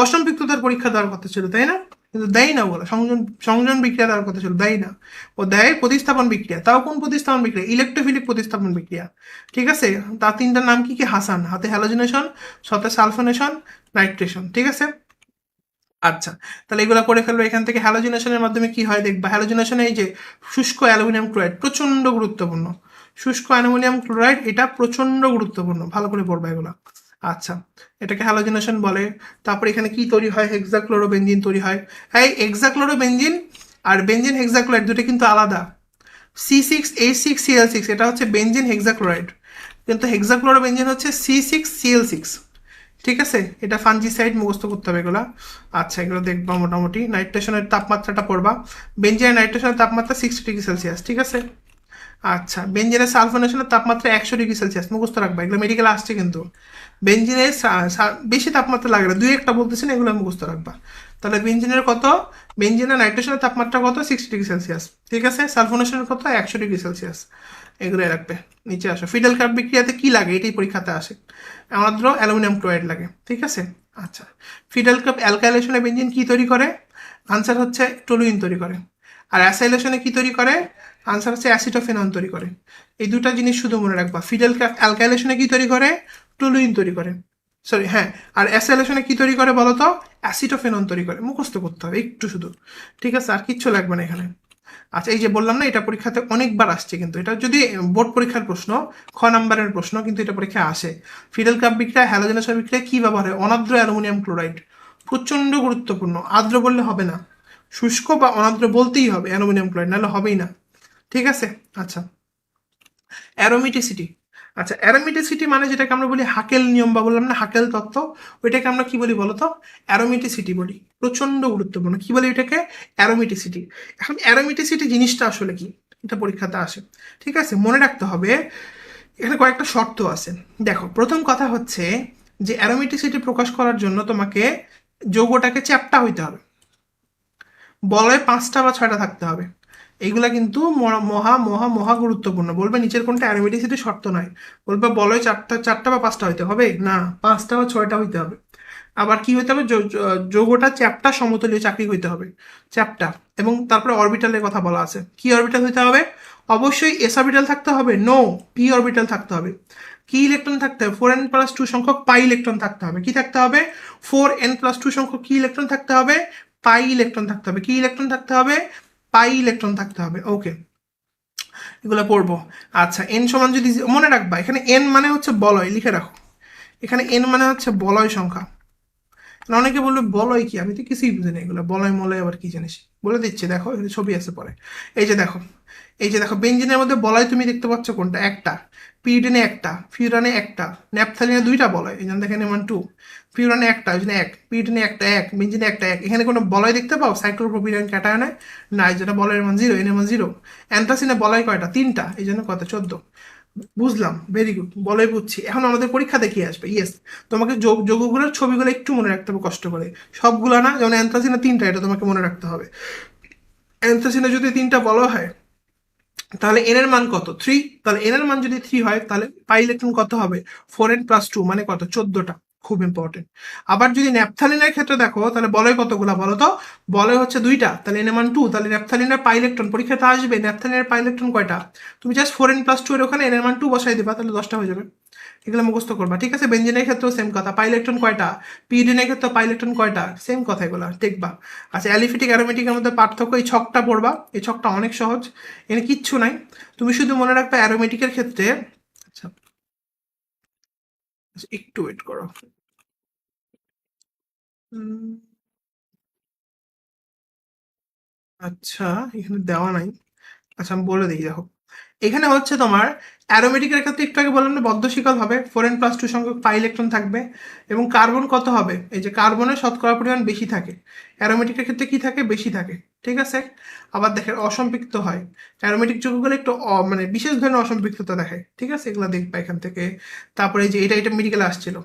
অসম্পৃক্ততার পরীক্ষা দেওয়ার কথা ছিল, তাই না? কিন্তু দেয় না, বলে সংযোজন সংযোজন বিক্রিয়া দেওয়ার কথা ছিল, দেয় না। ও দেয় প্রতিস্থাপন বিক্রিয়া। তাও কোন প্রতিস্থাপন বিক্রিয়া, ইলেকট্রোফিলিক প্রতিস্থাপন বিক্রিয়া। ঠিক আছে। তার তিনটার নাম কি কি, হাসান, হাতে হ্যালোজিনেশন, সতে সালফোনেশন, নাইট্রেশন। ঠিক আছে। আচ্ছা, তাহলে এগুলো করে ফেলবো। এখান থেকে হ্যালোজিনেশনের মাধ্যমে কি হয় দেখবা। হ্যালোজিনেশনে এই যে শুষ্ক অ্যালুমিনিয়াম ক্লোরাইড প্রচন্ড গুরুত্বপূর্ণ। শুষ্ক অ্যালুমিনিয়াম ক্লোরাইড এটা প্রচন্ড গুরুত্বপূর্ণ, ভালো করে পড়বা এগুলো। আচ্ছা, এটাকে হ্যালোজিনেশন বলে। তারপর এখানে কি তৈরি হয়, হেক্সাক্লোরোবেনজিন তৈরি হয়। এই হেক্সাক্লোরোবেনজিন আর বেনজিন হেক্সাক্লোরাইড দুটো কিন্তু আলাদা। C6H6Cl6 এটা হচ্ছে বেনজিন হেক্সাক্লোরাইড, কিন্তু হেক্সাক্লোরোবেনজিন হচ্ছে C6Cl6। ঠিক আছে, এটা ফাঞ্জিসাইড, মুখস্থ করতে হবে এগুলা। আচ্ছা, এগুলো দেখবা মোটামুটি। নাইট্রেশনের তাপমাত্রাটা পড়বা। বেঞ্জিনের নাইট্রেশনের তাপমাত্রা 60°C, ঠিক আছে। আচ্ছা, বেঞ্জিনের সালফোনেশনের তাপমাত্রা 100°C, মুখস্থ রাখবা, এগুলো মেডিকেল আসছে কিন্তু। বেঞ্জিনের বেশি তাপমাত্রা লাগে না, দুই একটা বলতেছি না, এগুলো মুখস্থ রাখবা। তাহলে বেঞ্জিনের কত, বেঞ্জিনের নাইট্রেশনের তাপমাত্রা কত, 60°C, ঠিক আছে। সালফোনেশনের কত, 100°C। এগুলো রাখবে। নিচে আসো, ফিডেল কার্ব বিক্রিয়াতে কি লাগে, এটাই পরীক্ষাতে আসে। আমাদের অ্যালুমিনিয়াম ক্লোরাইড লাগে, ঠিক আছে। আচ্ছা, ফিডেল কার্ব অ্যালকাইলেশনে বেঞ্জিন কি তৈরি করে, আনসার হচ্ছে টলুইন তৈরি করে। আর অ্যাসাইলেশনে কি তৈরি করে, আনসার হচ্ছে অ্যাসিটোফেনন তৈরি করে। এই দুটা জিনিস শুধু মনে রাখবা। ফিডেল অ্যালকাইলেশনে কি তৈরি করে, টলুইন তৈরি করে, সরি হ্যাঁ। আর অ্যাসাইলেশনে কি তৈরি করে বলতো, অ্যাসিটোফেনন তৈরি করে। মুখস্থ করতে হবে একটু শুধু, ঠিক আছে। আর কিচ্ছু লাগবে না এখানে। আচ্ছা, এই যে বললাম না, এটা পরীক্ষাতে অনেকবার আসছে, কিন্তু এটা যদি বোর্ড পরীক্ষার প্রশ্ন, খ নাম্বারের প্রশ্ন, কিন্তু এটা পরীক্ষায় আসে। ফিডেল কাপ বিক্রিয়া, হ্যালোজেনাস বিক্রিয়া কি ব্যবহার হয়, অনাদ্র অ্যালুমিনিয়াম ক্লোরাইড। প্রচন্ড গুরুত্বপূর্ণ, আর্দ্র বললে হবে না, শুষ্ক বা অনাদ্র বলতেই হবে অ্যালুমিনিয়াম ক্লোরাইড, নাহলে হবেই না। ঠিক আছে। আচ্ছা, অ্যারোমিটিসিটি। আচ্ছা, অ্যারোমিটিসিটি মানে যেটাকে আমরা বলি হাকেল নিয়ম, বা বললাম না হাকেল তত্ত্ব, ওইটাকে আমরা কি বলি বলতো, অ্যারোমিটিসিটি বলি। প্রচন্ড গুরুত্বপূর্ণ, কি বলি এটাকে, অ্যারোমিটিসিটি। এখন অ্যারোমিটিসিটি জিনিসটা আসলে কি, এটা পরীক্ষাতে আসে। ঠিক আছে, মনে রাখতে হবে। এখানে কয়েকটা শর্ত আছে। দেখো, প্রথম কথা হচ্ছে যে অ্যারোমিটিসিটি প্রকাশ করার জন্য তোমাকে যৌগটাকে চ্যাপ্টা হইতে হবে, বলয় 5টা বা 6টা থাকতে হবে। এইগুলা কিন্তু মহা মহা মহা গুরুত্বপূর্ণ। বলবে নিচের কোনটা অ্যারোমেটিসিটি শর্ত নয়, বলবে বলয় চারটা চারটা বা পাঁচটা হইতে হবে, না পাঁচটা বা ছয়টা হইতে হবে। আবার কি হইতে হবে, যৌগটা চ্যাপ্টা সমতলীয় চাকরি হইতে হবে, চ্যাপ্টা। এবং তারপরে অরবিটালের কথা বলা আছে, কি অরবিটাল হইতে হবে, অবশ্যই এস অরবিটাল থাকতে হবে, নো পি অরবিটাল থাকতে হবে। কি ইলেকট্রন থাকতে হবে, 4n+2 সংখ্যক পাই ইলেকট্রন থাকতে হবে। কি থাকতে হবে, 4n+2 সংখ্যক কি ইলেকট্রন থাকতে হবে, পাই ইলেকট্রন থাকতে হবে। কি ইলেকট্রন থাকতে হবে, পাই ইলেকট্রন থাকতে হবে। ওকে, এগুলো পড়বো। আচ্ছা, এন সমান যদি, মনে রাখবা এখানে এন মানে হচ্ছে বলয়, লিখে রাখো, এখানে এন মানে হচ্ছে বলয় সংখ্যা। অনেকে বলবে বলয় কি, আমি তো কিছুই বুঝি না এগুলো, বলয় মলয় আবার কি জিনিস, বলে দিচ্ছি দেখো, এখানে ছবি আছে পরে। এই যে দেখো, এই যে দেখো বেঞ্জিনের মধ্যে বলয় তুমি দেখতে পাচ্ছ কোনটা, একটা। পিরিডেনে একটা, ফিউরানে একটা, ন্যাপথালিনে দুইটা বলয়, এই জন্য দেখেন এমন টু। ফিউরানে একটা, ওই জন্য এক, পিরিডেনে একটা এক, বেঞ্জিনে একটা এক। এখানে কোনো বলয় দেখতে পাও সাইক্লোপ্রোপিলিন ক্যাটায়নে, না, এই জন্য বলয়ের মান জিরো, এর মান জিরো। অ্যান্থ্রাসিনে বলয় কয়টা, তিনটা, এই জন্য কত, 14। বুঝলাম, ভেরি গুড, বলই বুঝছি। এখন আমাদের পরীক্ষা দেখিয়ে আসবে, ইয়েস। তোমাকে যৌগগুলোর ছবিগুলো একটু মনে রাখতে হবে কষ্ট করে, সবগুলো না, যেমন অ্যান্থ্রাসিনে তিনটা, এটা তোমাকে মনে রাখতে হবে। অ্যান্থ্রাসিনে যদি তিনটা বলা হয়, তাহলে এন এর মান কত, 3। তাহলে এন এর মান যদি 3 হয়, তাহলে পাই ইলেকট্রন কত হবে, 4n+2 মানে কত, 14টা। খুব ইম্পর্টেন্ট। আবার যদি ন্যাপথালিনের ক্ষেত্রে দেখো, তাহলে বলয় কতগুলা বলো তো, বলয় হচ্ছে দুইটা, তাহলে এন এর মান 2। তাহলে ন্যাপথালিনের পাই ইলেকট্রন পরীক্ষাতে আসবে, ন্যাপথালিনের পাই ইলেকট্রন কয়টা, তুমি জাস্ট 4n+2 এর ওখানে এন এর মান 2 বসাই দিবা, তাহলে 10টা হয়ে যাবে। এগুলো মুখস্থ করবা, ঠিক আছে। বেঞ্জিনের ক্ষেত্রেও সেম কথা, পাই ইলেকট্রন কয়টা, পিরিডিনের ক্ষেত্রে পাই ইলেকট্রন কয়টা, সেম কথা, এগুলো দেখবা। আচ্ছা, অ্যালিফেটিক অ্যারোমেটিকের মধ্যে পার্থক্য, এই ছকটা পড়বা, এই ছকটা অনেক সহজ, এখানে কিচ্ছু নাই। তুমি শুধু মনে রাখবে অ্যারোমেটিকের ক্ষেত্রে, আচ্ছা একটু ওয়েট করো। উম, আচ্ছা, এখানে দেওয়া নাই। আচ্ছা, আমি বলে দিই, দেখো এখানে হচ্ছে তোমার অ্যারোমেটিকের ক্ষেত্রে একটু আগে বললাম না, বদ্ধশিকল হবে, 4n+2 সংখ্যক পাই ইলেকট্রন থাকবে। এবং কার্বন কত হবে, এই যে কার্বনের শতকরা পরিমাণ বেশি থাকে, অ্যারোমেটিকের ক্ষেত্রে কি থাকে, বেশি থাকে, ঠিক আছে। আবার দেখেন অসম্পৃক্ত হয়, অ্যারোমেটিক যৌগগুলো একটু মানে বিশেষ ধরনের অসম্পৃক্ততা দেখায়, ঠিক আছে, এগুলো দেখবা এখান থেকে। তারপরে এই যে এটা মেডিকেলে আসছিল,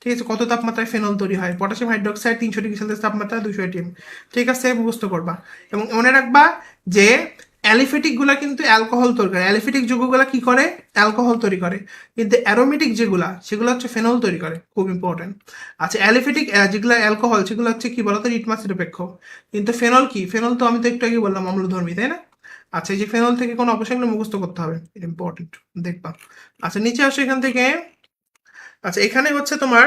ঠিক আছে, কত তাপমাত্রায় ফেনল তৈরি হয়, পটাশিয়াম হাইড্রোক্সাইড 300 ডিগ্রি সেলসিয়াস তাপমাত্রা, 200 atm, ঠিক আছে, মুখস্থ করবা। এবং মনে রাখবা যে অ্যালিফেটিক গুলা কিন্তু অ্যালকোহল তৈরি করে, অ্যালিফেটিক যৌগগুলা কি করে, অ্যালকোহল তৈরি করে। কিন্তু অ্যারোমেটিক যেগুলা, সেগুলো হচ্ছে ফেনল তৈরি করে, খুব ইম্পর্টেন্ট। আচ্ছা, অ্যালিফেটিক যেগুলো অ্যালকোহল, সেগুলো হচ্ছে কি বলতো, রিটমাস নিরপেক্ষ। কিন্তু ফেনল কি, ফেনল তো আমি তো একটু আগে বললাম অম্লধর্মী, তাই না। আচ্ছা, এই যে ফেনল থেকে কোনো অপশনগুলো মুখস্থ করতে হবে, ইম্পর্টেন্ট, দেখবা। আচ্ছা, নিচে আসো এখান থেকে। আচ্ছা, এখানে হচ্ছে তোমার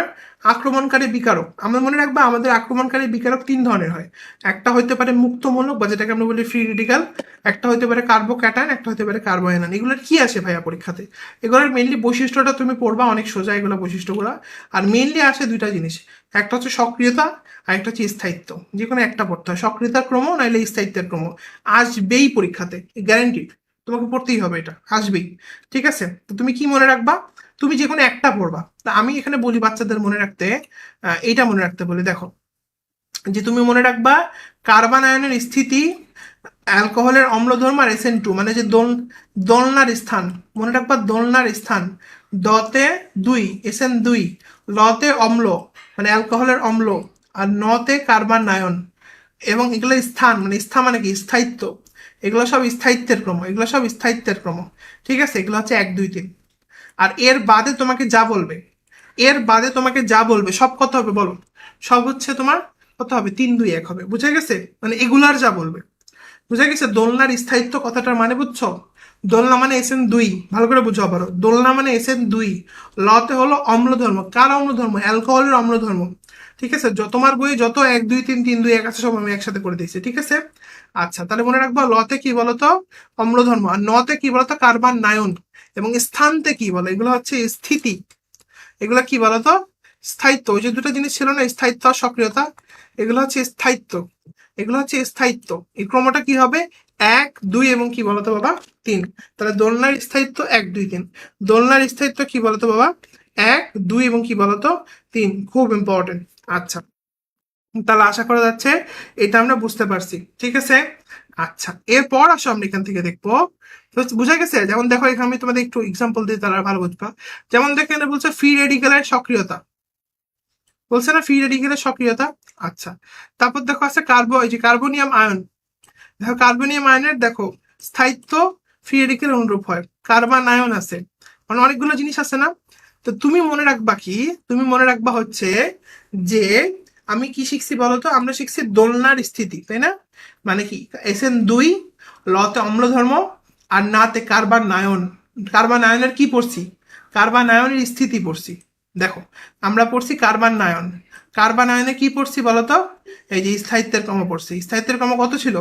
আক্রমণকারী বিকারক। আমরা মনে রাখবা আমাদের আক্রমণকারী বিকারক তিন ধরনের হয়, একটা হইতে পারে মুক্তমূলক বা যেটাকে আমরা বলি ফ্রি রেডিকাল, একটা হইতে পারে কার্বোক্যাটায়ন, একটা হইতে পারে কার্বোয়ানায়ন। এগুলোর কি আসে ভাইয়া পরীক্ষাতে, এগুলোর মেইনলি বৈশিষ্ট্যটা তুমি পড়বা, অনেক সোজা এগুলো বৈশিষ্ট্যগুলো। আর মেইনলি আসে দুইটা জিনিস, একটা হচ্ছে সক্রিয়তা, আর একটা হচ্ছে স্থায়িত্ব। যে কোনো একটা পড়তে হয়, সক্রিয়তার ক্রম নাইলে স্থায়িত্বের ক্রম, আসবেই পরীক্ষাতে, গ্যারান্টিড, তোমাকে পড়তেই হবে, এটা আসবেই, ঠিক আছে। তো তুমি কি মনে রাখবা, তুমি যে কোনো একটা পড়বা। তা আমি এখানে বলি বাচ্চাদের মনে রাখতে, এইটা মনে রাখতে বলি, দেখো যে তুমি মনে রাখবা কার্বন আয়নের স্থিতি, অ্যালকোহলের অম্লধর্ম আর SN2 মানে যে দোলনার স্থান, মনে রাখবা দোলনার স্থান, দতে 2 SN2, লতে অম্ল মানে অ্যালকোহলের অম্ল, আর নতে কার্বন আয়ন। এবং এগুলো স্থান মানে স্থান মানে কি, স্থায়িত্ব, এগুলো সব স্থায়িত্বের ক্রম, এগুলো সব স্থায়িত্বের ক্রম, ঠিক আছে। এগুলো হচ্ছে 1 2 3। আর এর বাদে তোমাকে যা বলবে, এর বাদে তোমাকে যা বলবে সব কত হবে বলো, সব হচ্ছে তোমার কত হবে, 3 2 1 হবে, বুঝে গেছে, মানে এগুলার যা বলবে, বুঝে গেছে। দোলনার স্থায়িত্ব কথাটার মানে বুঝছো, দোলনা মানে SN2, ভালো করে বুঝো আবারও, দোলনা মানে SN2, লতে হলো অম্লধর্ম, কার অম্লধর্ম, অ্যালকোহলের অম্লধর্ম, ঠিক আছে। তোমার বইয়ে যত 1 2 3 3 2 1 আছে সব আমি একসাথে করে দিয়েছি, ঠিক আছে। আচ্ছা, তাহলে মনে রাখবো লতে কি বলতো, অম্লধর্ম, আর নতে কি বলতো, কার্বন নায়ন। এবং স্থানতে কি বলে, এগুলো হচ্ছে স্থিতি, এগুলো কি বলতো, স্থায়িত্ব। ওই যে দুটো জিনিস ছিল না, স্থায়িত্ব আর সক্রিয়তা, এগুলো হচ্ছে স্থায়িত্ব, এগুলো হচ্ছে স্থায়িত্ব। এই ক্রমটা কি হবে, 1 2 এবং কি বলতো বাবা, 3। তাহলে দোলনার স্থায়িত্ব 1 2 3, দোলনার স্থায়িত্ব কি বলতো বাবা, 1 2 এবং কি বলতো 3, খুব ইম্পর্টেন্ট। আচ্ছা, তাহলে আশা করা যাচ্ছে এটা আমরা বুঝতে পারছি, ঠিক আছে। আচ্ছা, এরপর আসো আমরা এখান থেকে দেখবো, তো বুঝা গেছে। যেমন দেখো এখানে আমি তোমাদের একটু এক্সাম্পল দিই, তারা ভালো বুঝবা। যেমন দেখো এখানে বলছে ফ্রি রেডিক্যালের সক্রিয়তা, বলছে না ফ্রি রেডিক্যালের সক্রিয়তা। আচ্ছা, তারপর দেখো আছে কার্বো, এই যে কার্বোনিয়াম আয়ন, দেখো কার্বনিয়াম আয়নের দেখো স্থায়িত্ব ফ্রি রেডিকেল অনুরূপ হয়, কার্বন আয়ন আছে, মানে অনেকগুলো জিনিস আছে না। তো তুমি মনে রাখবা কি, তুমি মনে রাখবা হচ্ছে যে আমি কি শিখছি বলতো, আমরা শিখছি দোলনার স্থিতি, তাই না? মানে কি এসএন দুই, লতে অম্লধর্ম, আর নাতে কার্বন আয়ন। কার্বন আয়নের কি পড়ছি? কার্বন আয়নের স্থিতি পড়ছি। দেখো আমরা পড়ছি কার্বন আয়ন, কার্বন আয়নে কি পড়ছি বলতো? এই যে স্থায়িত্বের ক্রম পড়ছি। স্থায়িত্বের ক্রম কত ছিল?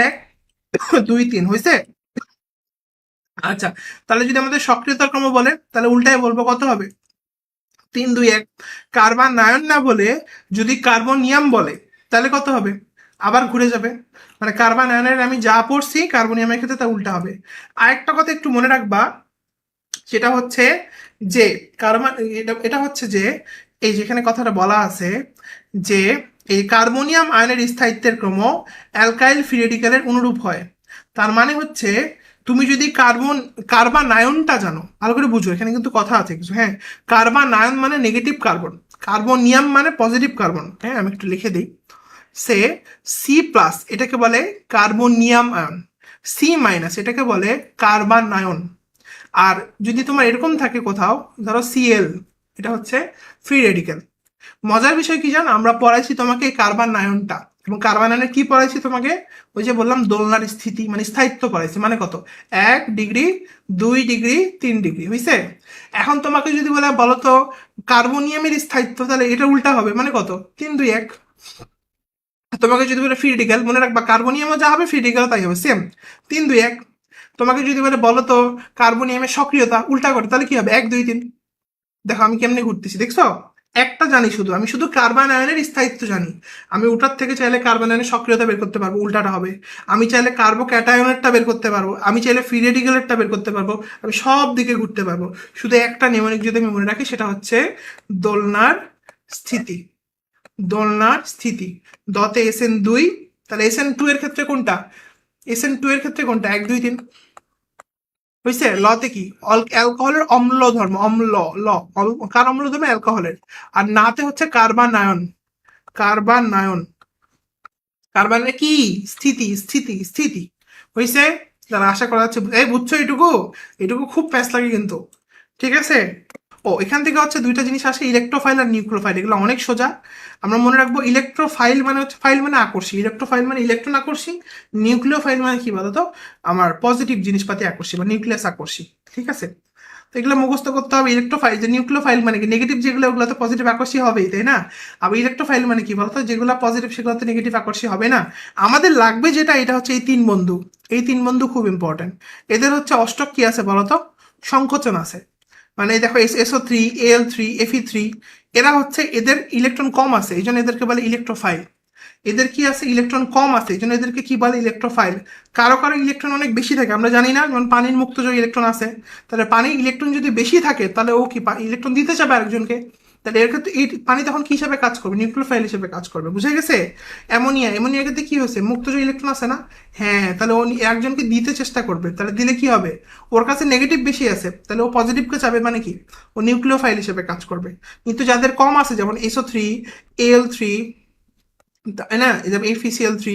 এক, দুই, তিন, হয়েছে? আচ্ছা, তাহলে যদি আমাদের সক্রিয়তার ক্রম বলে তাহলে উল্টায় বলবো, কত হবে? তিন, দুই, এক। কার্বন আয়ন না বলে যদি কার্বনিয়াম বলে তাহলে কত হবে? আবার ঘুরে যাবে। মানে কার্বন আয়নের আমি যা পড়ছি কার্বনিয়ামের ক্ষেত্রে তা উল্টা হবে। আরেকটা কথা একটু মনে রাখবা, সেটা হচ্ছে যে কার্বন, এটা হচ্ছে যে এই যেখানে কথাটা বলা আছে যে এই কার্বনিয়াম আয়নের স্থায়িত্বের ক্রম অ্যালকাইল ফ্রি রেডিক্যালের অনুরূপ হয়। তার মানে হচ্ছে তুমি যদি কার্বন আয়নটা জানো, ভালো করে বুঝো, এখানে কিন্তু কথা আছে কিছু, হ্যাঁ। কার্বন আয়ন মানে নেগেটিভ কার্বন, কার্বনিয়াম মানে পজিটিভ কার্বন, হ্যাঁ আমি একটু লিখে দিই। সে সি প্লাস এটাকে বলে কার্বনিয়াম আয়ন, সি মাইনাস এটাকে বলে কার্বন আয়ন। আর যদি তোমার এরকম থাকে কোথাও, ধরো সিএল, এটা হচ্ছে ফ্রি রেডিক্যাল। মজার বিষয় কি জানো, আমরা পড়াইছি তোমাকে এই কার্বন আয়নটা, এবং কার্বন আয়নের কি পড়াইছি তোমাকে? ওই যে বললাম দোলনার স্থিতি মানে স্থায়িত্ব পড়াইছি, মানে কত? 1 ডিগ্রি, 2 ডিগ্রি, 3 ডিগ্রি, হয়েছে? এখন তোমাকে যদি বলে বলো তো কার্বনিয়ামের স্থায়িত্ব, তাহলে এটা উল্টা হবে, মানে কত? 3, 2, 1। তোমাকে যদি বলে ফ্রি রেডিক্যাল, মনে রাখবা কার্বনিয়ামও যা হবে ফ্রি রেডিক্যাল তাই হবে, সেম 3, 2, 1। তোমাকে যদি বলো তো কার্বনিয়ামের সক্রিয়তা, উল্টা করে তাহলে কি হবে? 1, 2, 3। দেখো আমি কেমনে ঘুরতেছি, দেখছো? একটা জানি শুধু, আমি শুধু কার্বন আয়নের স্থায়িত্ব জানি। আমি ওটার থেকে চাইলে কার্বন আয়নের সক্রিয়তা বের করতে পারবো, উল্টাটা হবে। আমি চাইলে কার্বো ক্যাটায়নেরটা বের করতে পারবো, আমি চাইলে ফ্রি রেডিক্যালেরটা বের করতে পারবো। আমি সব দিকে ঘুরতে পারবো। শুধু একটা নিয়মনিক যদি আমি মনে রাখি, সেটা হচ্ছে দোলনার স্থিতি। দোলনার স্থিতি। দতে এসএন দুই, তাহলে এসএন টু এর ক্ষেত্রে কোনটা? এসএন টু এর ক্ষেত্রে কোনটা? 1, 2, 3, বুঝছে? লতে কি? অ্যালকোহলের অম্ল ধর্ম, অম্ল, ল, কার অম্ল ধর্ম? অ্যালকোহলের। আর নাতে হচ্ছে কার্বন আয়ন, কার্বন আয়ন। কার্বনের কি? স্থিতি, স্থিতি, স্থিতি, হয়েছে? যারা আশা করা যাচ্ছে এই বুঝছো এটুকু, এটুকু খুব প্যাস লাগে কিন্তু, ঠিক আছে? ও এখান থেকে হচ্ছে দুইটা জিনিস আসে, ইলেকট্রোফাইল আর নিউক্লিওফাইল, এগুলো অনেক সোজা। আমরা মনে রাখবো ইলেকট্রোফাইল মানে হচ্ছে, ফাইল মানে আকর্ষী, ইলেকট্রোফাইল মানে ইলেকট্রন আকর্ষী, নিউক্লিওফাইল মানে কি বলতো? আমার পজিটিভ জিনিসপাতি আকর্ষী বা নিউক্লিয়াস আকর্ষী, ঠিক আছে? তো এগুলো মুখস্থ করতে হবে। ইলেকট্রোফাইল, যে নিউক্লিওফাইল মানে কি? নেগেটিভ যেগুলো ওগুলো তো পজিটিভ আকর্ষী হবেই, তাই না? আবার ইলেকট্রোফাইল মানে কি বলতো? যেগুলো পজিটিভ সেগুলো তো নেগেটিভ আকর্ষী হবে না। আমাদের লাগবে যেটা, এটা হচ্ছে এই তিন বন্ধু। এই তিন বন্ধু খুব ইম্পর্টেন্ট। এদের হচ্ছে অষ্টক কি আছে বলতো? সংকোচন আছে। মানে দেখো SO3, Al3, Fe3, এরা হচ্ছে এদের ইলেকট্রন কম আছে, এই জন্য এদেরকে বলে ইলেকট্রোফাইল। এদের কি আছে? ইলেকট্রন কম আছে, এই জন্য এদেরকে কি বলে? ইলেকট্রোফাইল। কারো কারো ইলেকট্রন অনেক বেশি থাকে, আমরা জানি না, যেমন পানির মুক্তজ ইলেকট্রন আছে। তাহলে পানির ইলেকট্রন যদি বেশি থাকে তাহলে ও কি ইলেকট্রন দিতে চাবে আরেকজনকে। তাহলে এর ক্ষেত্রে এই পানি তখন কি হিসাবে কাজ করবে? নিউক্লিওফাইল হিসেবে কাজ করবে, বুঝে গেছে? অ্যামোনিয়া, অ্যামোনিয়ার ক্ষেত্রে কি হয়েছে? মুক্তজ ইলেকট্রন আছে না? হ্যাঁ, তাহলে ও একজনকে দিতে চেষ্টা করবে, তাহলে দিলে কি হবে? ওর কাছে নেগেটিভ বেশি আছে, তাহলে ও পজিটিভকে চাবে, মানে কি? ও নিউক্লিওফাইল হিসেবে কাজ করবে। কিন্তু যাদের কম আছে, যেমন SO3, Al3, তাই না, এই যে FeCl3,